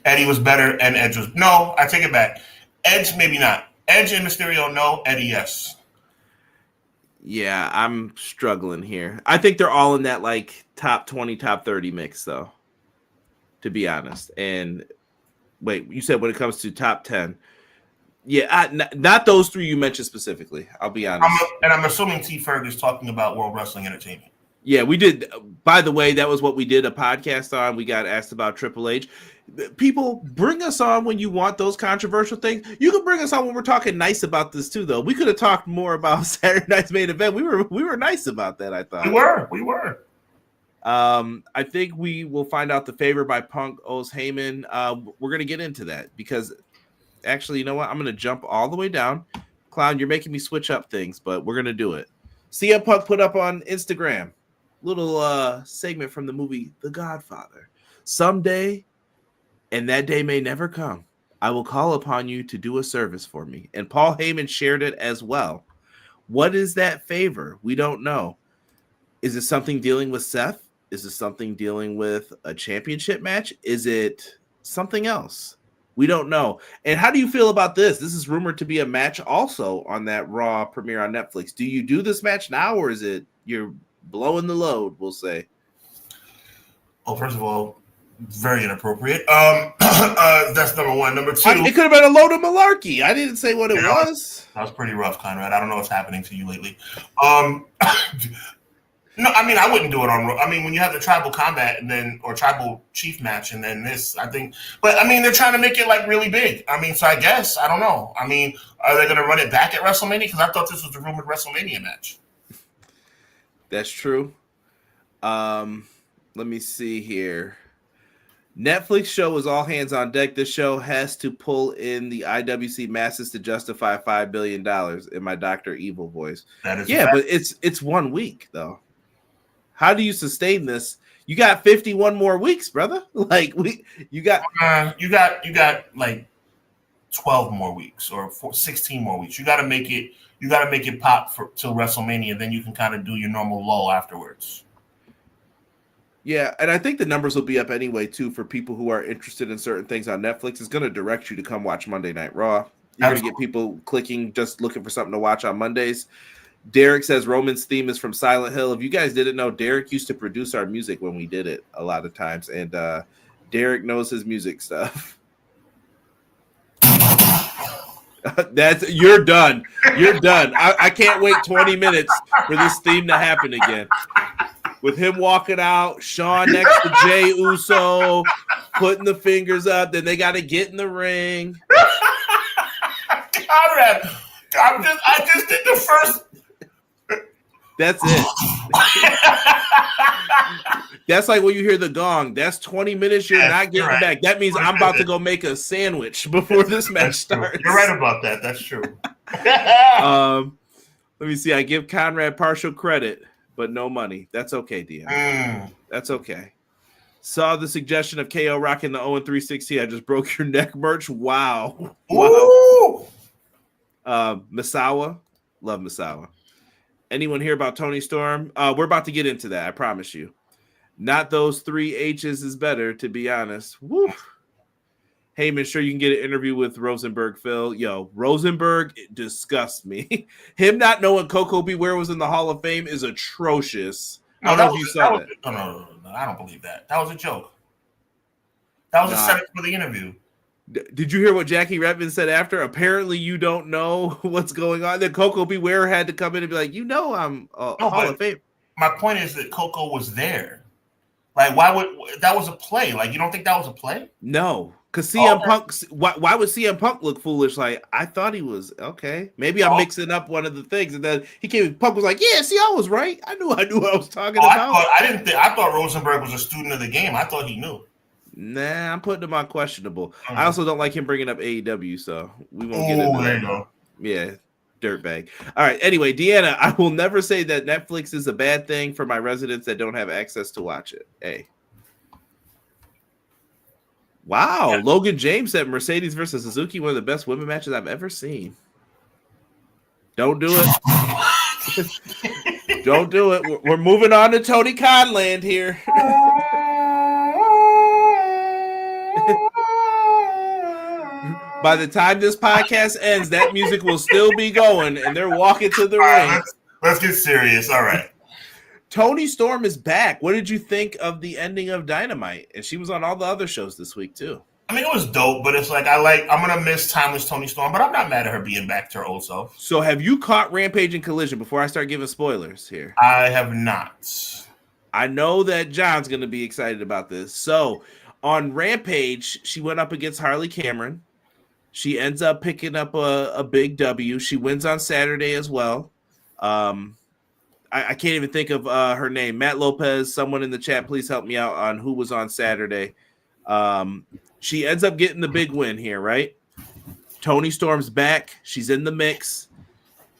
Eddie was better, and Edge was. No, I take it back. Edge, maybe not. Edge and Mysterio, no. Eddie, yes. Yeah, I'm struggling here. I think they're all in that like top 20, top 30 mix, though, to be honest. And wait, you said when it comes to top 10. Yeah, not those three you mentioned specifically. I'll be honest. I'm assuming T. Ferg is talking about World Wrestling Entertainment. Yeah, we did. By the way, that was what we did a podcast on. We got asked about Triple H. People, bring us on when you want those controversial things. You can bring us on when we're talking nice about this too, though. We could have talked more about Saturday Night's Main Event. We were nice about that, I thought. We were. I think we will find out the favor by Punk owes Heyman. We're going to get into that because actually, you know what? I'm going to jump all the way down. Clown, you're making me switch up things, but we're going to do it. CM Punk put up on Instagram little segment from the movie The Godfather. Someday, and that day may never come, I will call upon you to do a service for me. And Paul Heyman shared it as well. What is that favor? We don't know. Is it something dealing with Seth? Is it something dealing with a championship match? Is it something else? We don't know. And how do you feel about this? This is rumored to be a match also on that Raw premiere on Netflix. Do you do this match now, or is it you're blowing the load, we'll say? Well, first of all, very inappropriate. That's number one. Number two, it could have been a load of malarkey. I didn't say what it was. That was pretty rough, Conrad. I don't know what's happening to you lately. No, I mean, I wouldn't do it on. I mean, when you have the tribal combat and then or tribal chief match and then this, I think. But I mean, they're trying to make it like really big. I mean, so I guess I don't know. I mean, are they going to run it back at WrestleMania? Because I thought this was the rumored WrestleMania match. That's true. Let me see here. Netflix show is all hands on deck. This show has to pull in the IWC masses to justify $5 billion in my Dr. Evil voice. That is but it's 1 week though. How do you sustain this? You got 51 more weeks, brother. Like you got like 12 more weeks or 16 more weeks. You got to make it pop till WrestleMania. Then you can kind of do your normal lull afterwards. Yeah, and I think the numbers will be up anyway, too, for people who are interested in certain things on Netflix. It's going to direct you to come watch Monday Night Raw. You're going to get people clicking, just looking for something to watch on Mondays. Derek says Roman's theme is from Silent Hill. If you guys didn't know, Derek used to produce our music when we did it a lot of times, and Derek knows his music stuff. You're done. You're done. I can't wait 20 minutes for this theme to happen again. With him walking out, Sean next to Jay Uso, putting the fingers up, then they got to get in the ring. Conrad, I just did the first. That's it. That's like when you hear the gong. That's 20 minutes you're not getting back. That means I'm about to go make a sandwich before this match starts. You're right about that. That's true. Let me see. I give Conrad partial credit, but no money. That's okay, Deanna. That's okay. Saw the suggestion of KO rocking the 0-360. I just broke your neck merch. Wow. Ooh. Misawa. Love Misawa. Anyone hear about Toni Storm? We're about to get into that. I promise you. Not those 3 H's is better, to be honest. Woo. Heyman, sure you can get an interview with Rosenberg, Phil. Yo, Rosenberg disgusts me. Him not knowing Coco Beware was in the Hall of Fame is atrocious. I don't know if you saw that. No, I don't believe that. That was a joke. That was a setup for the interview. Did you hear what Jackie Redmond said after? Apparently you don't know what's going on. Then Coco Beware had to come in and be like, I'm Hall of Fame. My point is that Coco was there. Like, why would that was a play? Like, you don't think that was a play? No, because CM Punk. Why would CM Punk look foolish? Like, I thought he was okay. Maybe I'm mixing up one of the things, and then he came. Punk was like, "Yeah, see, I was right. I knew what I was talking about." I thought Rosenberg was a student of the game. I thought he knew. Nah, I'm putting him on questionable. I also don't like him bringing up AEW, so we won't get into there that. You go. Yeah, dirtbag. All right. Anyway, Deanna, I will never say that Netflix is a bad thing for my residents that don't have access to watch it. Hey. Wow. Yeah. Logan James said Mercedes versus Suzuki, one of the best women matches I've ever seen. Don't do it. Don't do it. We're moving on to Tony Khan land here. By the time this podcast ends, that music will still be going, and they're walking to the ring. Let's get serious. All right. Toni Storm is back. What did you think of the ending of Dynamite? And she was on all the other shows this week, too. I mean, it was dope, but it's like I'm going to miss timeless Toni Storm, but I'm not mad at her being back to her old self. So have you caught Rampage and Collision before I start giving spoilers here? I have not. I know that John's going to be excited about this. So on Rampage, she went up against Harley Cameron. She ends up picking up a big W. She wins on Saturday as well. I can't even think of her name. Matt Lopez, someone in the chat, please help me out on who was on Saturday. She ends up getting the big win here, right? Toni Storm's back. She's in the mix.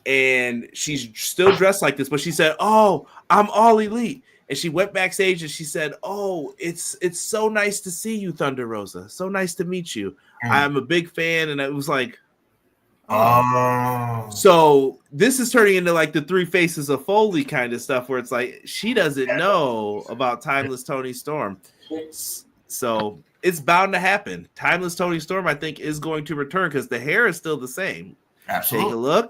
And she's still dressed like this. But she said, "Oh, I'm all elite." And she went backstage and she said, "Oh, it's so nice to see you, Thunder Rosa. So nice to meet you. I'm a big fan." And it was like, oh. So this is turning into like the Three Faces of Foley kind of stuff where it's like she doesn't know about Timeless Toni Storm. So it's bound to happen. Timeless Toni Storm, I think, is going to return because the hair is still the same. Absolutely.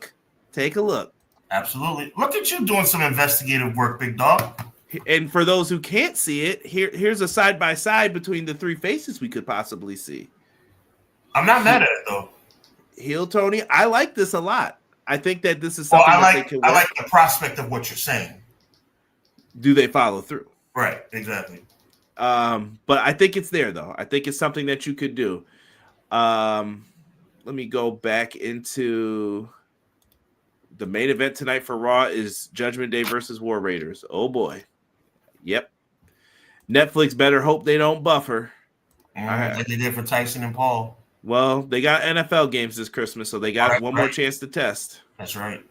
Take a look. Absolutely. Look at you doing some investigative work, big dog. And for those who can't see it, here's a side-by-side between the three faces we could possibly see. I'm not mad at it, though. Heel Tony, I like this a lot. I think that this is something I like the prospect of what you're saying. Do they follow through? Right, exactly. But I think it's there, though. I think it's something that you could do. Let me go back into The main event tonight for Raw is Judgment Day versus War Raiders. Oh boy. Yep. Netflix better hope they don't buffer. Like they did for Tyson and Paul. Well, they got NFL games this Christmas, so they got one more chance to test. That's right.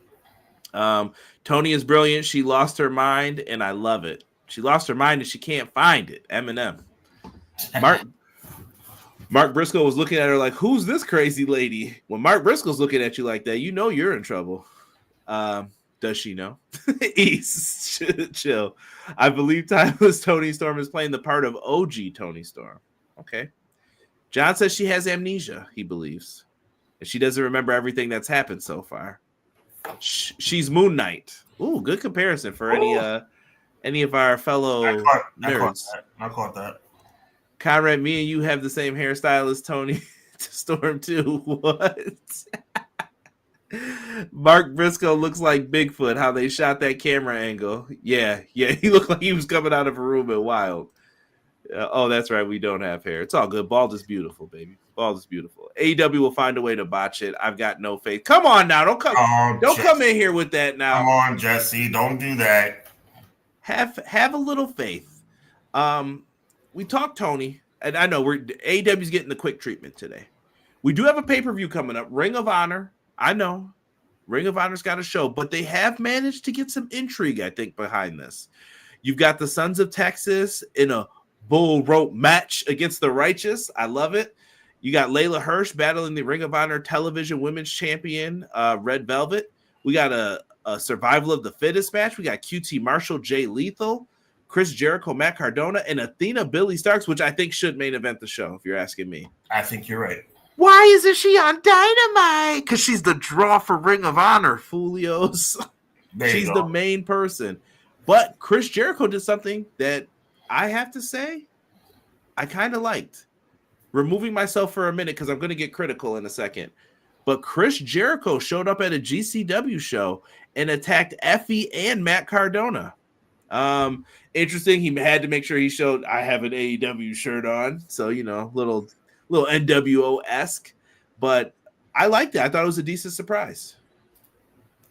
Toni is brilliant. She lost her mind, and I love it. She lost her mind, and she can't find it. Eminem. Mark Briscoe was looking at her like, who's this crazy lady? When Mark Briscoe's looking at you like that, you know you're in trouble. Does she know? East, chill. I believe timeless Toni Storm is playing the part of OG Toni Storm. Okay. John says she has amnesia, he believes. And she doesn't remember everything that's happened so far. She's Moon Knight. Ooh, good comparison for any of our fellow nerds. I caught that. Conrad, me and you have the same hairstyle as Toni Storm too. What? Mark Briscoe looks like Bigfoot, how they shot that camera angle. Yeah, he looked like he was coming out of a room at Wild. Oh, that's right, we don't have hair. It's all good. Bald is beautiful, baby. Bald is beautiful. AEW will find a way to botch it. I've got no faith. Come on now, don't come in here with that now. Come on, Jesse, don't do that. Have a little faith. We talked Toni, and I know AEW's getting the quick treatment today. We do have a pay-per-view coming up, Ring of Honor. I know Ring of Honor's got a show, but they have managed to get some intrigue, I think, behind this. You've got the Sons of Texas in a bull rope match against the Righteous. I love it. You got Layla Hirsch battling the Ring of Honor Television Women's Champion, Red Velvet. We got a Survival of the Fittest match. We got QT Marshall, Jay Lethal, Chris Jericho, Matt Cardona, and Athena Billy Starks, which I think should main event the show, if you're asking me. I think you're right. Why isn't she on Dynamite? Because she's the draw for Ring of Honor, Fulios. She's the main person. But Chris Jericho did something that I have to say I kind of liked. Removing myself for a minute because I'm going to get critical in a second. But Chris Jericho showed up at a GCW show and attacked Effie and Matt Cardona. Interesting. He had to make sure he showed I have an AEW shirt on. So, little NWO-esque. But I liked it. I thought it was a decent surprise.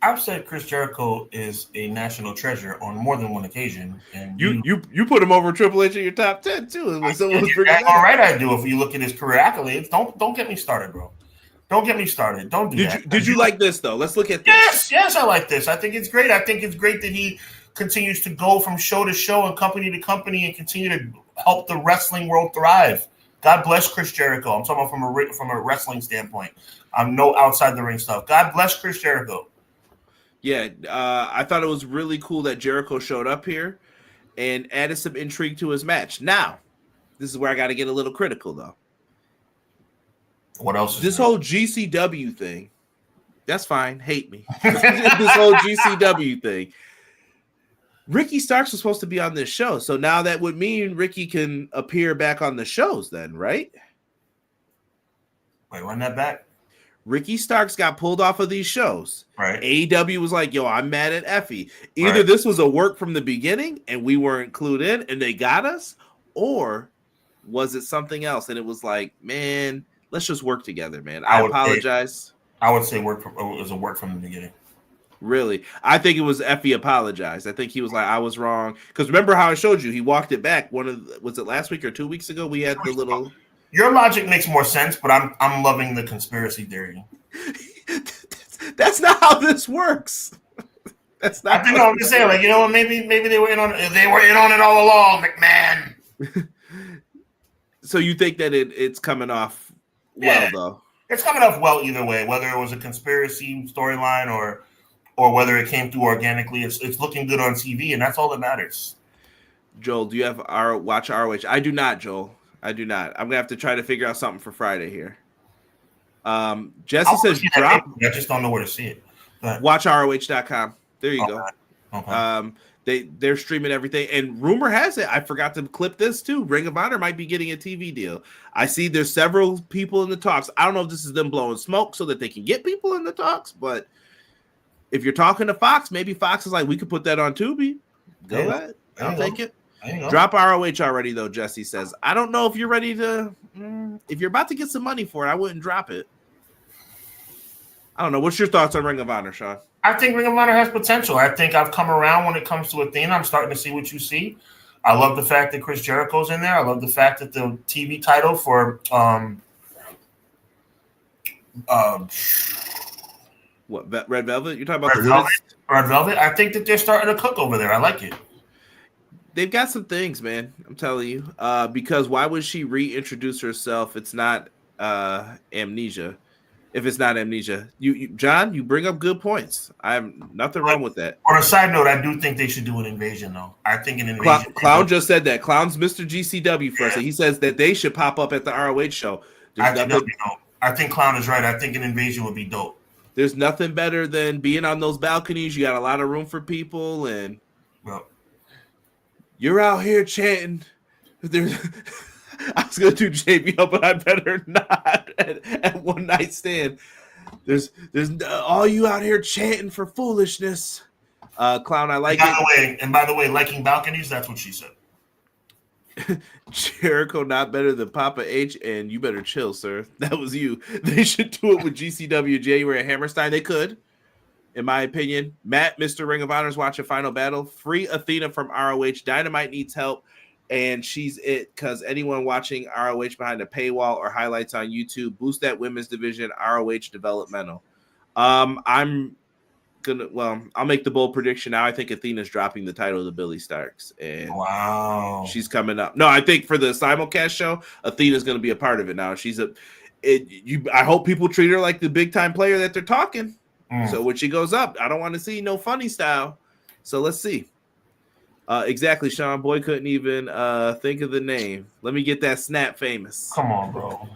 I've said Chris Jericho is a national treasure on more than one occasion. And you put him over Triple H in your top 10 too. All right, I do. If you look at his career accolades, don't get me started, bro. Don't get me started. Don't do that. Did you like this though? Let's look at this. Yes, I like this. I think it's great. I think it's great that he continues to go from show to show and company to company and continue to help the wrestling world thrive. God bless Chris Jericho. I'm talking about from a wrestling standpoint. I'm no outside the ring stuff. God bless Chris Jericho. Yeah, I thought it was really cool that Jericho showed up here and added some intrigue to his match. Now, this is where I got to get a little critical, though. What else? This whole GCW thing, that's fine. Hate me. This whole GCW thing. Ricky Starks was supposed to be on this show, so now that would mean Ricky can appear back on the shows then, right? Wait, run that back. Ricky Starks got pulled off of these shows. Right. AEW was like, yo, I'm mad at Effie. Either this was a work from the beginning and we weren't clued in and they got us, or was it something else? And it was like, man, let's just work together, man. I apologize. I would say it was a work from the beginning. Really? I think it was Effie apologized. I think he was like, I was wrong. Because remember how I showed you, he walked it back. Was it last week or 2 weeks ago? We had the little... Your logic makes more sense, but I'm loving the conspiracy theory. That's not how this works. That's not. I'm just saying, like, maybe they were in on it all along, McMahon. So you think that it's coming off well, though? It's coming off well either way, whether it was a conspiracy storyline or whether it came through organically. It's looking good on TV, and that's all that matters. Joel, do you have watch ROH? I do not, Joel. I do not. I'm gonna have to try to figure out something for Friday here. Jesse says drop. I just don't know where to see it. WatchROH.com. There you go. Okay. They're streaming everything, and rumor has it, I forgot to clip this too. Ring of Honor might be getting a TV deal. I see there's several people in the talks. I don't know if this is them blowing smoke so that they can get people in the talks, but if you're talking to Fox, maybe Fox is like, we could put that on Tubi. Go ahead. I'll take it. Drop ROH already, though, Jesse says. I don't know if you're ready to... if you're about to get some money for it, I wouldn't drop it. I don't know. What's your thoughts on Ring of Honor, Sean? I think Ring of Honor has potential. I think I've come around when it comes to Athena. I'm starting to see what you see. I love the fact that Chris Jericho's in there. I love the fact that the TV title for what, Red Velvet? You're talking about Red Velvet. I think that they're starting to cook over there. I like it. They've got some things, man. I'm telling you. Because why would she reintroduce herself? It's not Amnesia. If it's not Amnesia, you John, you bring up good points. I have nothing wrong with that. On a side note, I do think they should do an invasion, though. I think an invasion. Clown just said that. Clown's Mr. GCW for us. He says that they should pop up at the ROH show. I think Clown is right. I think an invasion would be dope. There's nothing better than being on those balconies. You got a lot of room for people, and you're out here chanting. I was gonna do JBL, but I better not at one night stand. There's all you out here chanting for foolishness. Clown, I like it. By the way, liking balconies, that's what she said. Jericho not better than Papa H, and you better chill, sir. That was you. They should do it with GCW January at Hammerstein. They could, in my opinion. Matt, Mr. Ring of Honor's watching Final Battle. Free Athena from ROH. Dynamite needs help. And she's it because anyone watching ROH behind a paywall or highlights on YouTube, boost that women's division, ROH developmental. I'll make the bold prediction now. I think Athena's dropping the title to Billy Starks. And wow, she's coming up. No, I think for the simulcast show, Athena's going to be a part of it now. I hope people treat her like the big time player that they're talking. So when she goes up, I don't want to see no funny style. So let's see. Exactly, Sean. Boy couldn't even think of the name. Let me get that snap famous. Come on, bro.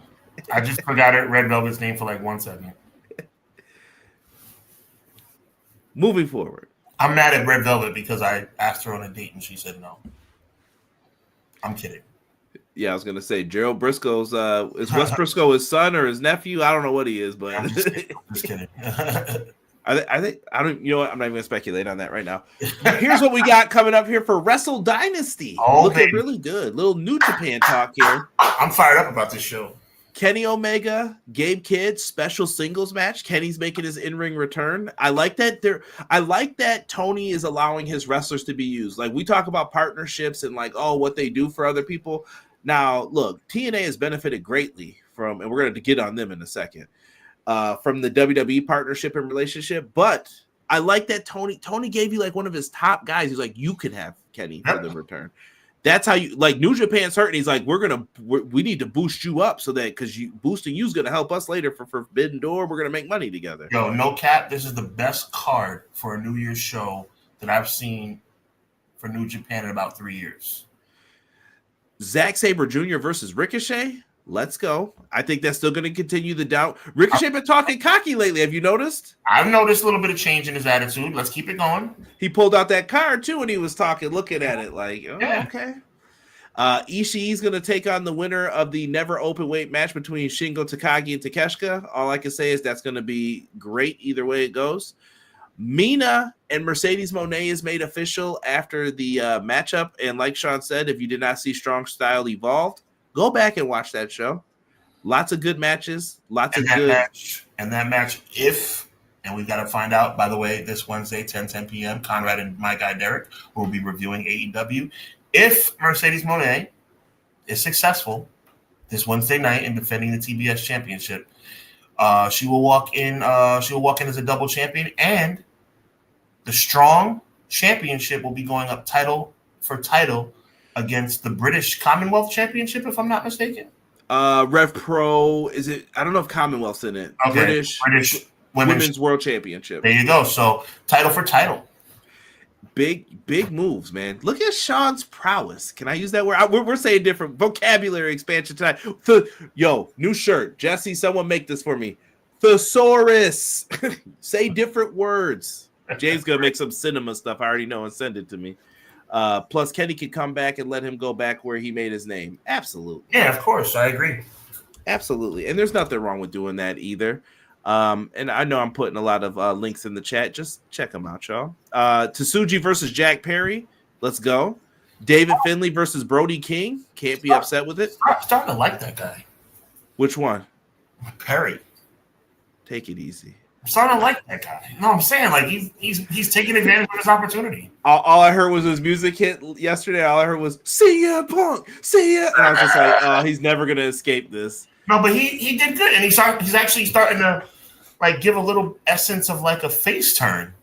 I just forgot Red Velvet's name for like 1 second. Moving forward. I'm mad at Red Velvet because I asked her on a date and she said no. I'm kidding. Yeah, I was gonna say Gerald Briscoe's is Wes Briscoe his son or his nephew? I don't know what he is, but I'm just kidding. I think I don't. You know what? I'm not even gonna speculate on that right now. Here's what we got coming up here for Wrestle Dynasty. Looking really good. Little New Japan talk here. I'm fired up about this show. Kenny Omega, Gabe Kidd, special singles match. Kenny's making his in-ring return. I like that. I like that Tony is allowing his wrestlers to be used. Like we talk about partnerships and like what they do for other people. Now, look, TNA has benefited greatly from, and we're going to get on them in a second. From the WWE partnership and relationship, but I like that Tony gave you like one of his top guys. He's like, you can have Kenny for the return. That's how you like New Japan's hurt. And he's like, we need to boost you up so that because boosting you is going to help us later for Forbidden Door. We're going to make money together. Yo, no cap. This is the best card for a New Year's show that I've seen for New Japan in about 3 years. Zack Sabre Jr. versus Ricochet. Let's go. I think that's still going to continue the down. Ricochet been talking cocky lately. Have you noticed? I've noticed a little bit of change in his attitude. Let's keep it going. He pulled out that card, too, when he was talking, looking at it like, okay. Ishii's going to take on the winner of the never open weight match between Shingo Takagi and Takeshita. All I can say is that's going to be great either way it goes. Mina and Mercedes Moné is made official after the matchup. And like Sean said, if you did not see Strong Style Evolved, go back and watch that show. Lots of good matches. Lots of good match. And that match, and we've got to find out, by the way, this Wednesday, 10 p.m., Conrad and my guy Derek will be reviewing AEW. If Mercedes Moné is successful this Wednesday night in defending the TBS championship, she will walk in as a double champion, and the Strong Championship will be going up title for title against the British Commonwealth Championship, if I'm not mistaken. Rev Pro, is it? I don't know if Commonwealth's in it. Okay. British Women's World Championship. There you go. So title for title. Big moves, man. Look at Sean's prowess. Can I use that word? We're saying different vocabulary expansion tonight. New shirt. Jesse, someone make this for me. Thesaurus. Say different words. Jay's going to make some cinema stuff. I already know and send it to me. Plus, Kenny could come back and let him go back where he made his name. Absolutely. Yeah, of course. I agree. Absolutely. And there's nothing wrong with doing that either. And I know I'm putting a lot of links in the chat. Just check them out, y'all. Tsuji versus Jack Perry. Let's go. David Finlay versus Brody King. Can't be upset with it. I'm starting to like that guy. Which one? Perry. Take it easy. I'm starting to like that guy. You know what I'm saying? Like he's taking advantage of his opportunity. All I heard was his music hit yesterday. All I heard was "See ya, Punk, see ya," and I was just like, "Oh, he's never gonna escape this." No, but he did good, and he's actually starting to like give a little essence of like a face turn.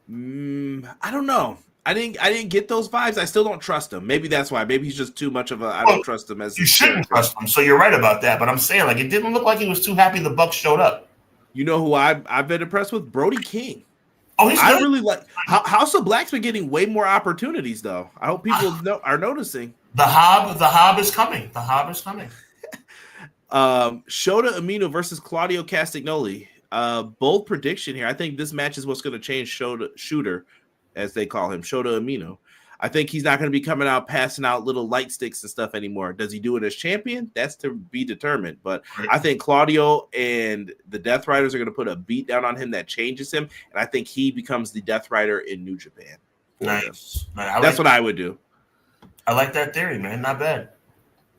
I don't know. I didn't get those vibes. I still don't trust him. Maybe that's why. Maybe he's just too much of a. I don't trust him as you shouldn't trust him. So you're right about that. But I'm saying like it didn't look like he was too happy the Bucks showed up. You know who I've been impressed with? Brody King. Oh, he's good. I really like House of Black's been getting way more opportunities though. I hope people are noticing. The Hob is coming. The Hob is coming. Shota Umino versus Claudio Castagnoli. Bold prediction here. I think this match is what's going to change Shooter, as they call him, Shota Umino. I think he's not going to be coming out passing out little light sticks and stuff anymore. Does he do it as champion? That's to be determined. But I think Claudio and the Death Riders are going to put a beat down on him that changes him, and I think he becomes the Death Rider in New Japan. Nice. That's what I would do. I like that theory, man. Not bad.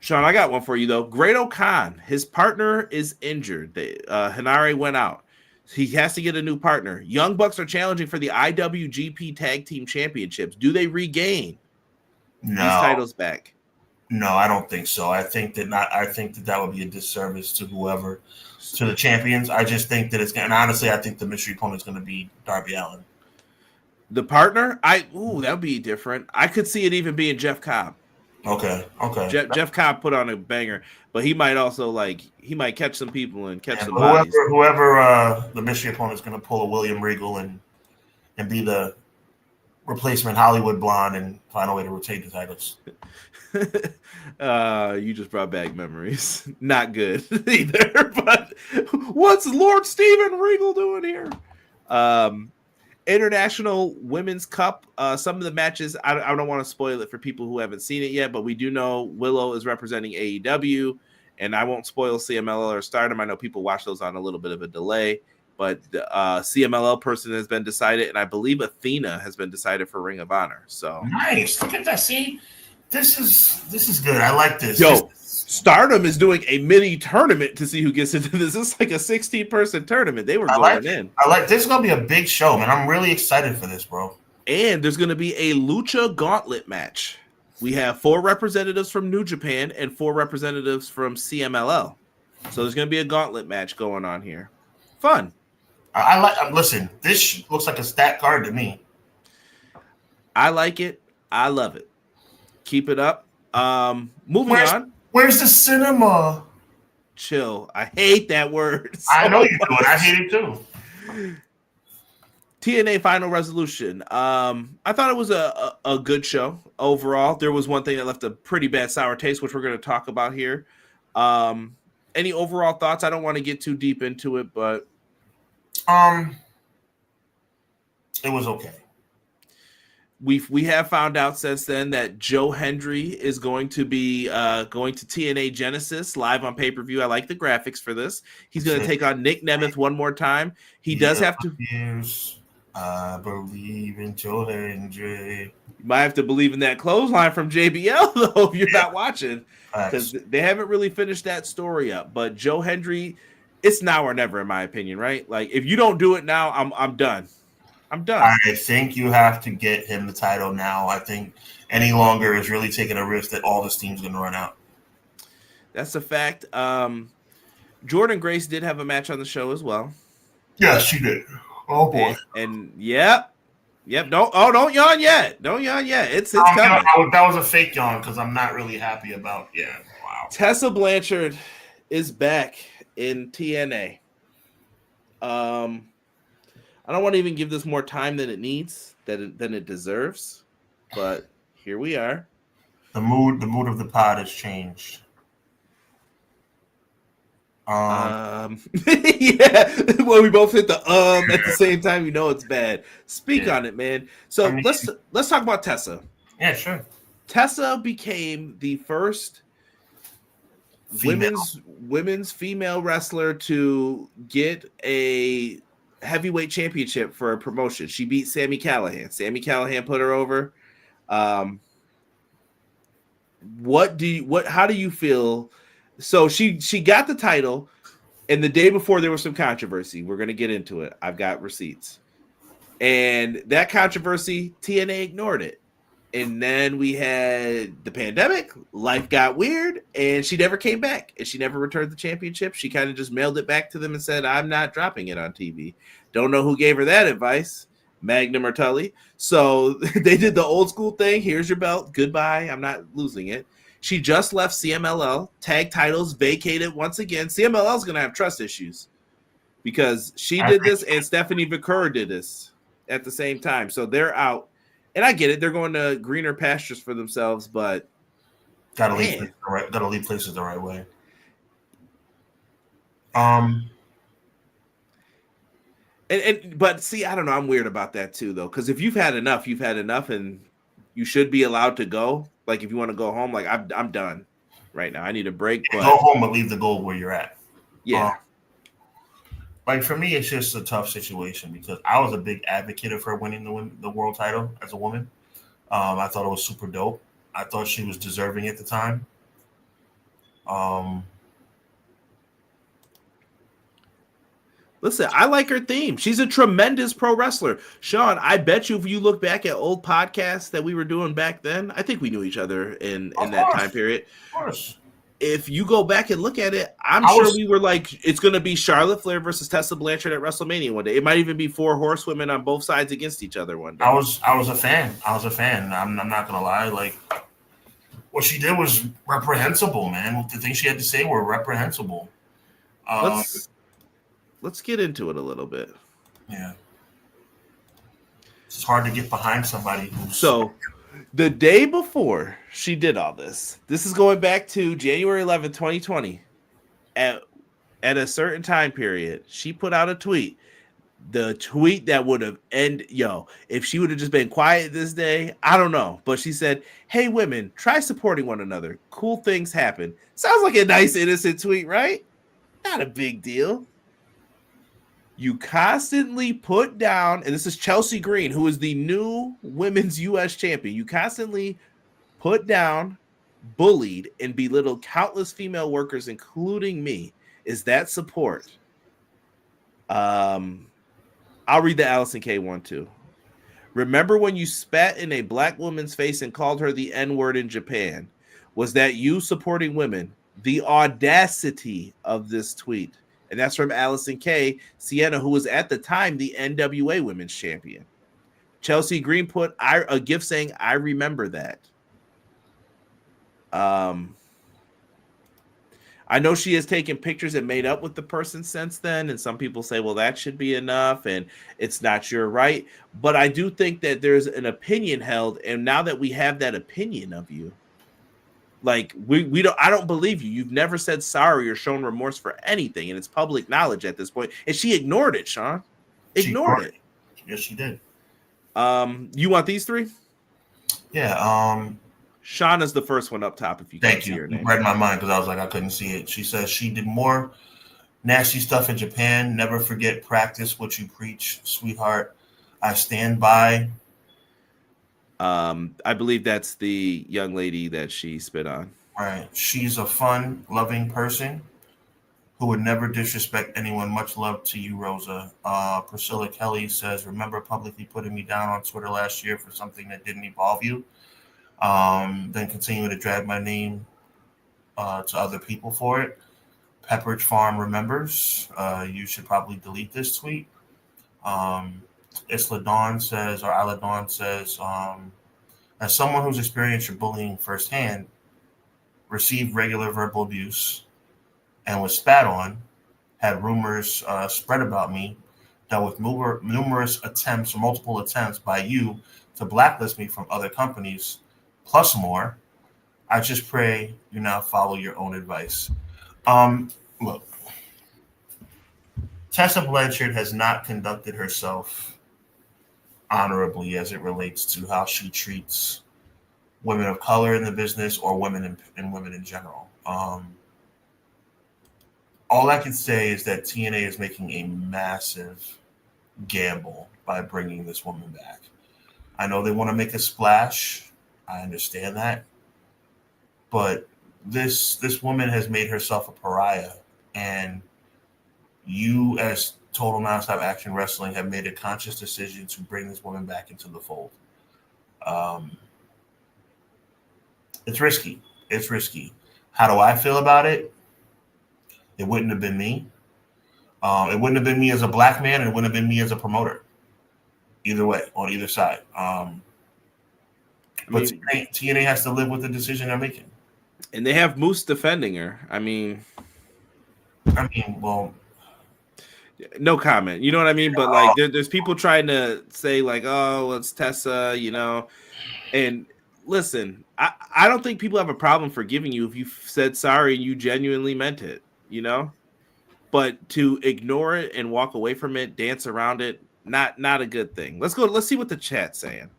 Sean, I got one for you, though. Great Khan, his partner is injured. Hinare went out. He has to get a new partner. Young Bucks are challenging for the IWGP Tag Team Championships. Do they regain these titles back? No, I don't think so. I think that would be a disservice to whoever, to the champions. I just think that it's going. And honestly, I think the mystery opponent is going to be Darby Allin. The partner, that would be different. I could see it even being Jeff Cobb. Okay. Jeff Cobb put on a banger, but he might also he might catch some people and catch some bodies. Whoever the mystery opponent is going to pull a William Regal and be the replacement Hollywood Blonde and find a way to rotate the titles. You just brought back memories. Not good either. But what's Lord Steven Regal doing here? International Women's Cup. Some of the matches, I don't want to spoil it for people who haven't seen it yet, but we do know Willow is representing AEW, and I won't spoil CMLL or Stardom. I know people watch those on a little bit of a delay, but the CMLL person has been decided, and I believe Athena has been decided for Ring of Honor. So nice. Look at that. See, this is good. I like this. Yo, Stardom is doing a mini tournament to see who gets into this. It's like a 16-person tournament. They were going in. I like this. Is gonna be a big show, man. I'm really excited for this, bro. And there's gonna be a Lucha Gauntlet match. We have 4 representatives from New Japan and 4 representatives from CMLL. So there's gonna be a gauntlet match going on here. Fun. I like. Listen, this looks like a stat card to me. I like it. I love it. Keep it up. Moving on. Where's the cinema? Chill. I hate that word. I know you do, and I hate it too. TNA Final Resolution. I thought it was a good show overall. There was one thing that left a pretty bad sour taste, which we're going to talk about here. Any overall thoughts? I don't want to get too deep into it, but it was okay. We have found out since then that Joe Hendry is going to be going to TNA Genesis live on pay-per-view. I like the graphics for this. He's going to take on Nick Nemeth one more time. He does have to. Years, I believe in Joe Hendry. You might have to believe in that clothesline from JBL though if you're not watching, because they haven't really finished that story up. But Joe Hendry, it's now or never in my opinion, right? Like if you don't do it now, I'm done. I'm done. I think you have to get him the title now. I think any longer is really taking a risk that all this team's going to run out. That's a fact. Jordan Grace did have a match on the show as well. Yes, she did. Oh boy. And yep. Don't yawn yet. Don't yawn yet. It's coming. That was a fake yawn because I'm not really happy about. Yeah. Wow. Tessa Blanchard is back in TNA. I don't want to even give this more time than it needs, than it deserves, but here we are. The mood of the pod has changed. Yeah. Well, we both hit the at the same time. You know it's bad. Speak on it, man. So let's talk about Tessa. Yeah, sure. Tessa became the first women's female wrestler to get a heavyweight championship for a promotion. She beat Sami Callihan. Sami Callihan put her over. How do you feel? So she got the title. And the day before, there was some controversy. We're going to get into it. I've got receipts. And that controversy, TNA ignored it. And then we had the pandemic. Life got weird, and she never came back. And she never returned the championship. She kind of just mailed it back to them and said, I'm not dropping it on TV. Don't know who gave her that advice. Magnum or Tully. So they did the old school thing. Here's your belt. Goodbye. I'm not losing it. She just left CMLL. Tag titles vacated once again. CMLL is going to have trust issues because she did this and Stephanie Vicur did this at the same time. So they're out. And I get it. They're going to greener pastures for themselves, but gotta leave places the right way. But see, I don't know. I'm weird about that too, though, because if you've had enough, and you should be allowed to go. Like if you want to go home, like I'm done right now. I need a break. But go home and leave the goal where you're at. Yeah. Like for me, it's just a tough situation because I was a big advocate of her winning the world title as a woman. I thought it was super dope. I thought she was deserving at the time. Listen, I like her theme. She's a tremendous pro wrestler. Sean, I bet you if you look back at old podcasts that we were doing back then, I think we knew each other in that time period. Of course. If you go back and look at it, sure we were like, it's going to be Charlotte Flair versus Tessa Blanchard at WrestleMania one day. It might even be 4 horsewomen on both sides against each other one day. I was a fan. I'm not going to lie. Like, what she did was reprehensible, man. The things she had to say were reprehensible. Let's get into it a little bit. Yeah. It's hard to get behind somebody who's... So, the day before she did all this is going back to January 11th, 2020. At a certain time period, she put out a tweet. The tweet that would have if she would have just been quiet this day, I don't know. But she said, hey, women, try supporting one another. Cool things happen. Sounds like a nice, innocent tweet, right? Not a big deal. You constantly put down, and this is Chelsea Green, who is the new women's U.S. champion. You constantly put down, bullied, and belittled countless female workers, including me. Is that support? I'll read the Allison K one too. Remember when you spat in a black woman's face and called her the N-word in Japan? Was that you supporting women? The audacity of this tweet. And that's from Allison K. Sienna, who was at the time the NWA Women's Champion. Chelsea Green put a gift saying, I remember that. I know she has taken pictures and made up with the person since then. And some people say, well, that should be enough. And it's not your right. But I do think that there's an opinion held. And now that we have that opinion of you, like I don't believe you. You've never said sorry or shown remorse for anything, and it's public knowledge at this point. And she ignored it, Sean. Ignored it. Yes, she did. You want these 3? Yeah. Sean is the first one up top. If you thank you. You read my mind because I was like I couldn't see it. She says she did more nasty stuff in Japan. Never forget. Practice what you preach, sweetheart. I stand by. I believe that's the young lady that she spit on. Right. She's a fun, loving person who would never disrespect anyone. Much love to you, Rosa. Priscilla Kelly says, remember publicly putting me down on Twitter last year for something that didn't involve you. Then continuing to drag my name to other people for it. Pepperidge Farm remembers. You should probably delete this tweet. Isla Dawn says, as someone who's experienced your bullying firsthand, received regular verbal abuse, and was spat on, had rumors spread about me, dealt with multiple attempts by you to blacklist me from other companies, plus more. I just pray you now follow your own advice. Look, Tessa Blanchard has not conducted herself honorably as it relates to how she treats women of color in the business or women and women in general. All I can say is that TNA is making a massive gamble by bringing this woman back. I know they want to make a splash. I understand that. But this woman has made herself a pariah. And you as Total Nonstop Action Wrestling have made a conscious decision to bring this woman back into the fold. It's risky. It's risky. How do I feel about it? It wouldn't have been me. It wouldn't have been me as a black man, and it wouldn't have been me as a promoter. Either way, on either side. But TNA has to live with the decision they're making. And they have Moose defending her. I mean, well, no comment. You know what I mean? But like, there's people trying to say like, oh, it's Tessa, you know. And listen, I don't think people have a problem forgiving you if you said sorry and you genuinely meant it, you know. But to ignore it and walk away from it, dance around it, not a good thing. Let's go. Let's see what the chat's saying.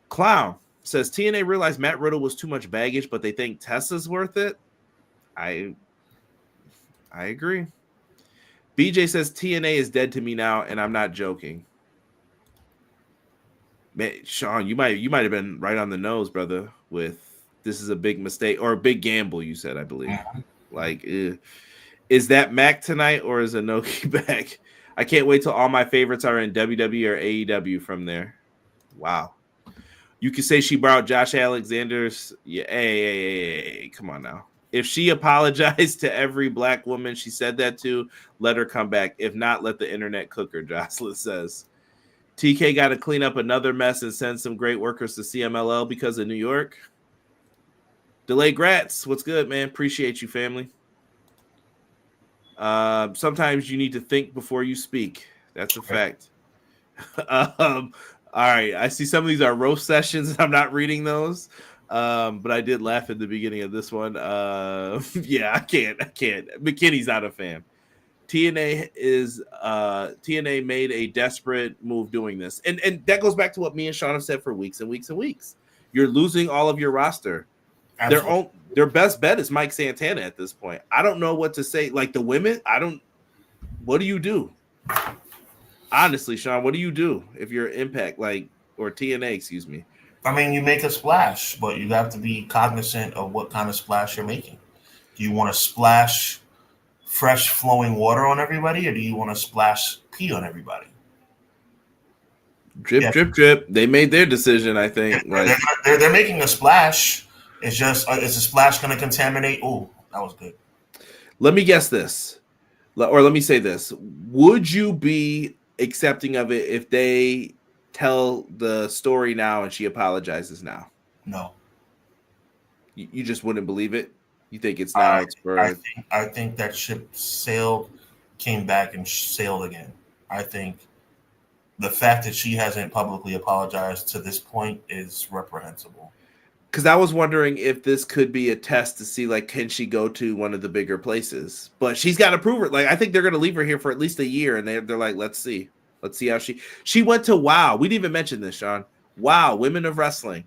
Clown says TNA realized Matt Riddle was too much baggage, but they think Tessa's worth it. I agree. BJ says TNA is dead to me now, and I'm not joking. Man, Sean, you might have been right on the nose, brother. With this is a big mistake or a big gamble. You said, I believe. Like, is that Mac tonight or is Inoki back? I can't wait till all my favorites are in WWE or AEW from there. Wow. You could say she borrowed Josh Alexander's. Yeah, hey, come on now. If she apologized to every black woman she said that to, let her come back. If not, let the internet cook her, Jocelyn says. TK got to clean up another mess and send some great workers to CMLL because of New York. Delay Gratz, what's good, man? Appreciate you, family. Sometimes you need to think before you speak. That's a fact. All right, I see some of these are roast sessions. I'm not reading those, but I did laugh at the beginning of this one. Yeah, I can't. McKinney's not a fan. TNA made a desperate move doing this, and that goes back to what me and Sean have said for weeks and weeks and weeks. You're losing all of your roster. Their best bet is Mike Santana at this point. I don't know what to say. Like the women, what do you do? Honestly, Sean, what do you do if you're Impact, or TNA, excuse me? I mean, you make a splash, but you have to be cognizant of what kind of splash you're making. Do you want to splash fresh flowing water on everybody, or do you want to splash pee on everybody? Drip, drip, drip. They made their decision, I think. They're making a splash. It's just, is a splash going to contaminate? Oh, that was good. Let me guess this, or let me say this. Would you be accepting of it if they tell the story now and she apologizes now? No. You just wouldn't believe it? You think it's now? I think that ship sailed, came back, and sailed again. I think the fact that she hasn't publicly apologized to this point is reprehensible. Because I was wondering if this could be a test to see, can she go to one of the bigger places? But she's got to prove it. I think they're going to leave her here for at least a year, and they're like, let's see how she went to WOW. We didn't even mention this, Sean. WOW, Women of Wrestling,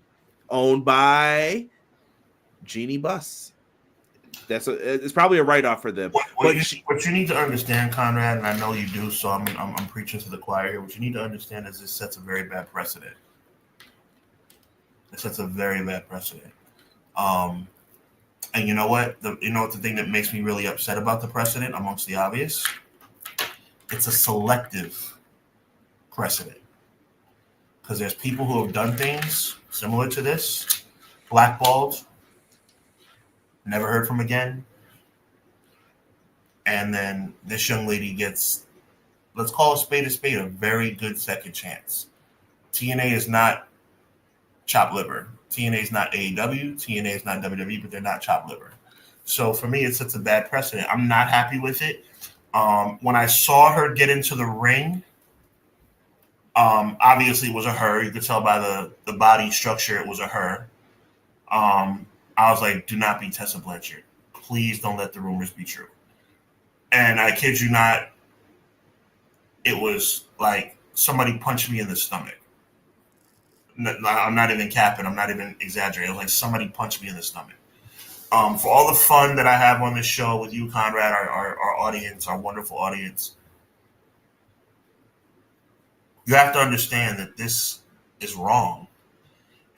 owned by Jeannie Buss. It's probably a write-off for them. What you need to understand, Conrad, and I know you do, so I'm preaching to the choir here. What you need to understand is this sets a very bad precedent. It sets a very bad precedent. And you know what? The thing that makes me really upset about the precedent, amongst the obvious? It's a selective precedent. Because there's people who have done things similar to this, blackballed, never heard from again. And then this young lady gets, let's call a spade, a very good second chance. TNA is not chopped liver. TNA is not AEW. TNA is not WWE, but they're not chopped liver. So for me, it sets a bad precedent. I'm not happy with it. When I saw her get into the ring, obviously it was a her. You could tell by the body structure it was a her. I was like, do not be Tessa Blanchard. Please don't let the rumors be true. And I kid you not, it was like somebody punched me in the stomach. I'm not even capping. I'm not even exaggerating. It was like somebody punched me in the stomach. For all the fun that I have on this show with you, Conrad, our audience, our wonderful audience, you have to understand that this is wrong.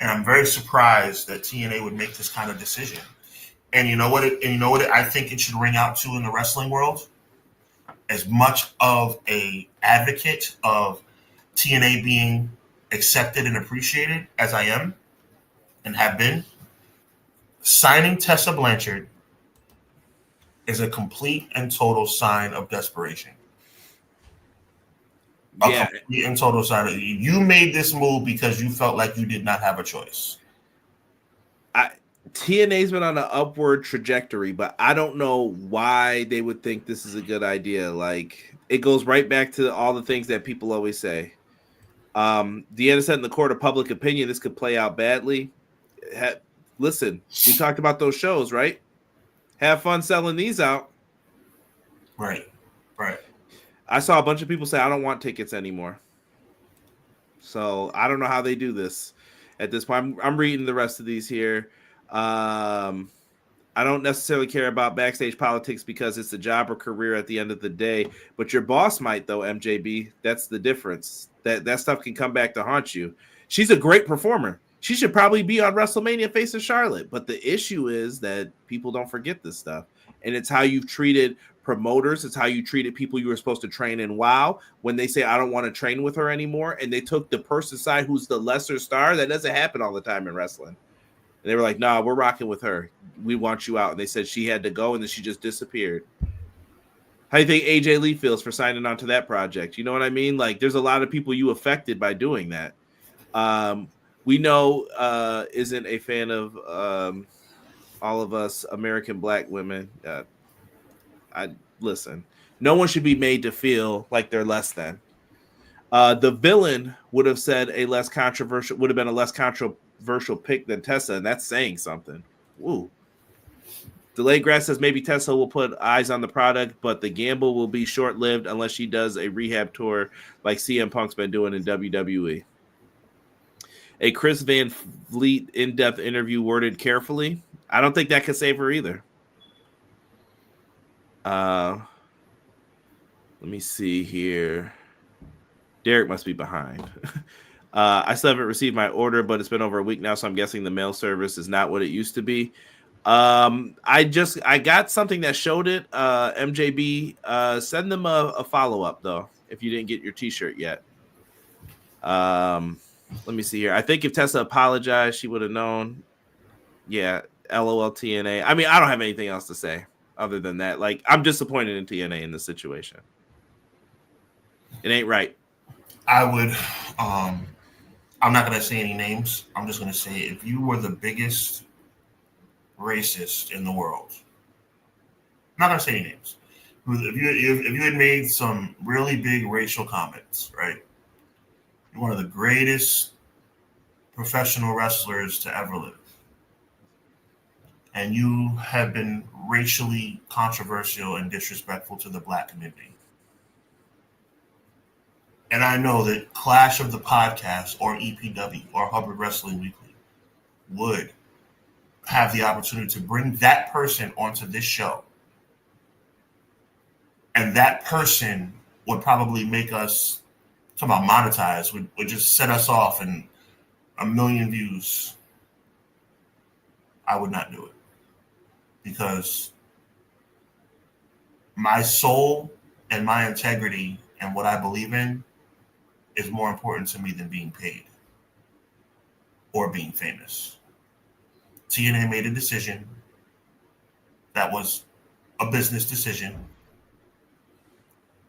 And I'm very surprised that TNA would make this kind of decision. And you know what? I think it should ring out to in the wrestling world. as much of a advocate of TNA being accepted and appreciated as I am and have been, signing Tessa Blanchard is a complete and total sign of desperation. Yeah. A complete and total sign. You made this move because you felt like you did not have a choice. TNA's been on an upward trajectory, but I don't know why they would think this is a good idea. Like, it goes right back to all the things that people always say. Deanna said in the court of public opinion, this could play out badly. Listen, we talked about those shows, right? Have fun selling these out. Right. I saw a bunch of people say, I don't want tickets anymore. So I don't know how they do this at this point. I'm reading the rest of these here. I don't necessarily care about backstage politics because it's a job or career at the end of the day, but your boss might, though, MJB. That's the difference. That stuff can come back to haunt you. She's a great performer. She should probably be on WrestleMania facing Charlotte, but the issue is that people don't forget this stuff, and it's how you've treated promoters. It's how you treated people you were supposed to train in WoW when they say, I don't want to train with her anymore, and they took the person side who's the lesser star. That doesn't happen all the time in wrestling. And they were like, no, we're rocking with her. We want you out. And they said she had to go, and then she just disappeared. How do you think AJ Lee feels for signing on to that project? You know what I mean? Like, there's a lot of people you affected by doing that. We know isn't a fan of all of us American black women. Listen, no one should be made to feel like they're less than. The villain would have said would have been a less controversial pick than Tessa, and that's saying something. Woo. Delayed Grass says maybe Tessa will put eyes on the product, but the gamble will be short-lived unless she does a rehab tour like CM Punk's been doing in WWE. A Chris Van Vliet in-depth interview worded carefully. I don't think that could save her either. Let me see here. Derek must be behind. I still haven't received my order, but it's been over a week now, so I'm guessing the mail service is not what it used to be. I got something that showed it. MJB, send them a follow-up, though, if you didn't get your T-shirt yet. Let me see here. I think if Tessa apologized, she would have known. Yeah, LOL TNA. I mean, I don't have anything else to say other than that. Like, I'm disappointed in TNA in this situation. It ain't right. I would, I'm not going to say any names. I'm just going to say if you were the biggest racist in the world, I'm not going to say any names. If you had made some really big racial comments, right? You're one of the greatest professional wrestlers to ever live. And you have been racially controversial and disrespectful to the black community. And I know that Clash of the Podcast or EPW or Hubbard Wrestling Weekly would have the opportunity to bring that person onto this show. And that person would probably make us, talk about monetize, would just set us off in 1 million views. I would not do it. Because my soul and my integrity and what I believe in is more important to me than being paid or being famous. TNA made a decision that was a business decision.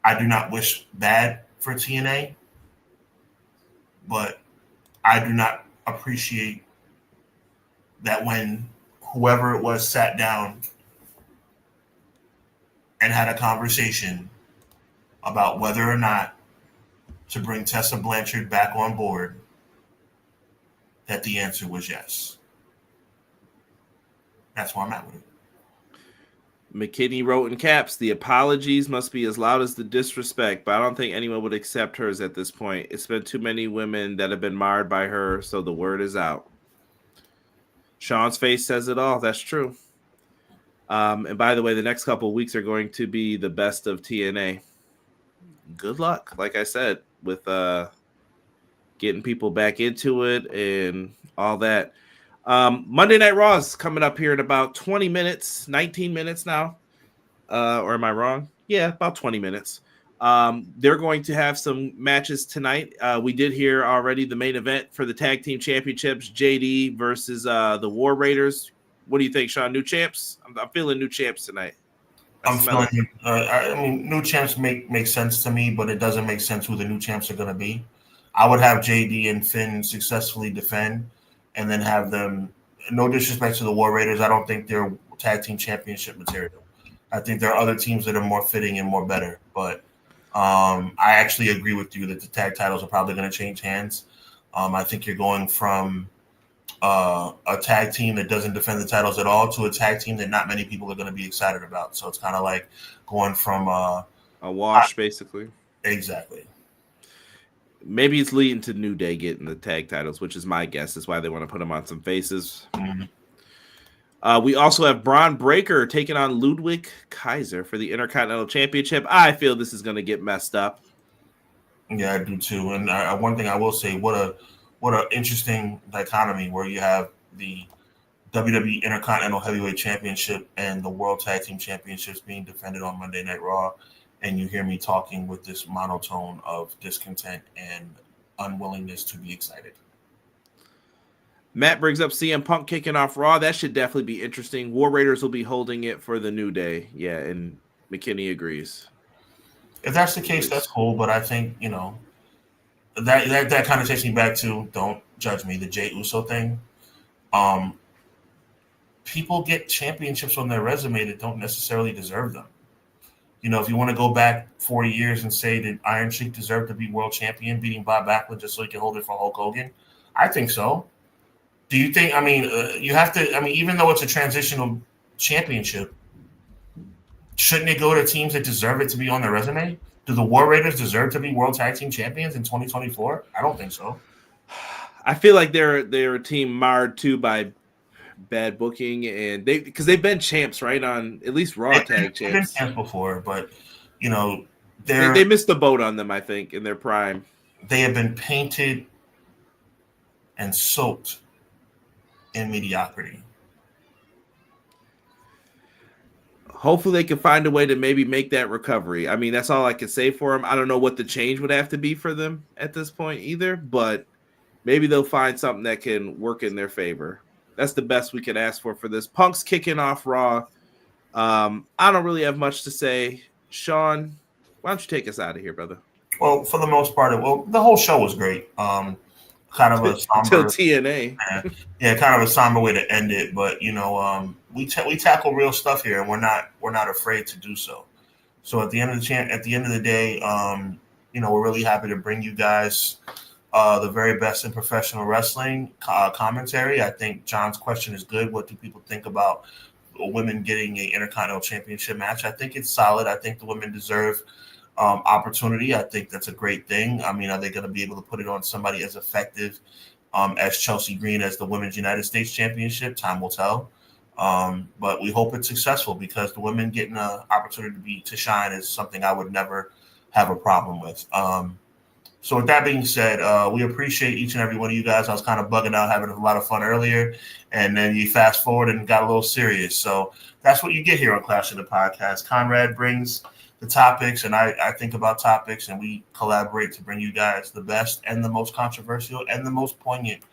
I do not wish bad for TNA, but I do not appreciate that when whoever it was sat down and had a conversation about whether or not to bring Tessa Blanchard back on board, that the answer was yes. That's where I'm at with it. McKinney wrote in caps, the apologies must be as loud as the disrespect, but I don't think anyone would accept hers at this point. It's been too many women that have been marred by her, so the word is out. Sean's face says it all. That's true. And by the way, the next couple of weeks are going to be the best of TNA. Good luck, like I said, with getting people back into it and all that. Monday Night Raw is coming up here in about 20 minutes, 19 minutes now. Or am I wrong? Yeah, about 20 minutes. They're going to have some matches tonight. We did hear already the main event for the tag team championships, JD versus the War Raiders. What do you think, Sean? New champs? I'm feeling new champs tonight. I'm feeling it. I mean, new champs make sense to me, but it doesn't make sense who the new champs are going to be. I would have JD and Finn successfully defend, and then have them. No disrespect to the War Raiders, I don't think they're tag team championship material. I think there are other teams that are more fitting and more better. But I actually agree with you that the tag titles are probably going to change hands. I think you're going from a tag team that doesn't defend the titles at all to a tag team that not many people are going to be excited about. So it's kind of like going from a wash, basically. Exactly. Maybe it's leading to New Day getting the tag titles, which is my guess. That's why they want to put them on some faces. Mm-hmm. We also have Braun Breaker taking on Ludwig Kaiser for the Intercontinental Championship. I feel this is going to get messed up. Yeah, I do too. And one thing I will say, what an interesting dichotomy where you have the WWE Intercontinental Heavyweight Championship and the World Tag Team Championships being defended on Monday Night Raw, and you hear me talking with this monotone of discontent and unwillingness to be excited. Matt brings up CM Punk kicking off Raw. That should definitely be interesting. War Raiders will be holding it for the New Day. Yeah, and McKinney agrees. If that's the case, that's cool. But I think, that kind of takes me back to, don't judge me, the Jey Uso thing. People get championships on their resume that don't necessarily deserve them. If you want to go back 40 years and say that Iron Sheik deserved to be world champion, beating Bob Backlund just so he can hold it for Hulk Hogan, I think so. Do you think? You have to. Even though it's a transitional championship, shouldn't it go to teams that deserve it to be on their resume? Do the War Raiders deserve to be World Tag Team Champions in 2024? I don't think so. I feel like they're a team marred too by bad booking, and because they've been champs, right, on at least Raw tag champs. They've been champs before, but they missed the boat on them. I think in their prime, they have been painted and soaked in mediocrity. Hopefully they can find a way to maybe make that recovery. That's all I can say for them. I don't know what the change would have to be for them at this point either, but maybe they'll find something that can work in their favor. That's the best we could ask for this. Punk's kicking off Raw. I don't really have much to say. Sean, why don't you take us out of here, brother? Well, for the most part, the whole show was great. Kind of a somber until TNA. Yeah, kind of a somber way to end it. But we tackle real stuff here, and we're not afraid to do so. So at the end of the day, we're really happy to bring you guys the very best in professional wrestling commentary. I think John's question is good. What do people think about women getting an Intercontinental Championship match? I think it's solid. I think the women deserve opportunity. I think that's a great thing. Are they going to be able to put it on somebody as effective as Chelsea Green as the Women's United States Championship? Time will tell. But we hope it's successful, because the women getting an opportunity to shine is something I would never have a problem with. So with that being said, we appreciate each and every one of you guys. I was kind of bugging out, having a lot of fun earlier, and then you fast forward and got a little serious. So that's what you get here on Clash of the Podcast. Conrad brings the topics, and I think about topics, and we collaborate to bring you guys the best and the most controversial and the most poignant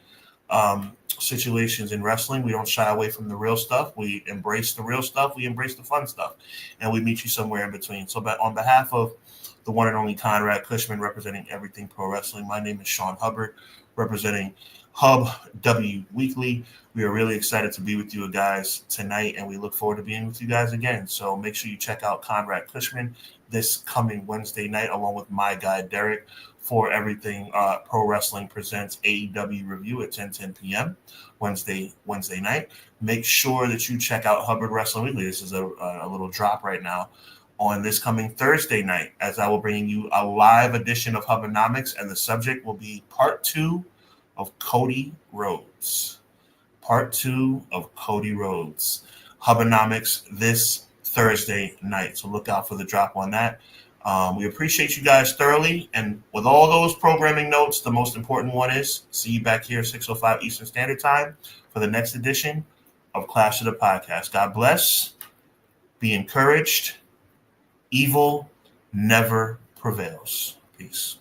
situations in wrestling. We don't shy away from the real stuff. We embrace the real stuff. We embrace the fun stuff, and we meet you somewhere in between. So on behalf of the one and only Conrad Cushman, representing Everything Pro Wrestling, my name is Sean Hubbard, representing Hub W Weekly. We are really excited to be with you guys tonight, and we look forward to being with you guys again. So make sure you check out Conrad Cushman this coming Wednesday night, along with my guy Derek, for Everything Pro Wrestling presents AEW Review at 10:10 p.m. Wednesday night. Make sure that you check out Hubbard Wrestling Weekly. This is a little drop right now on this coming Thursday night, as I will bring you a live edition of Hubbarnomics, and the subject will be part 2 of Cody Rhodes. Part 2 of Cody Rhodes. Hubbarnomics this Thursday night. So look out for the drop on that. We appreciate you guys thoroughly. And with all those programming notes, the most important one is see you back here 6:05 Eastern Standard Time for the next edition of Clash of the Podcast. God bless. Be encouraged. evil never prevails. Peace.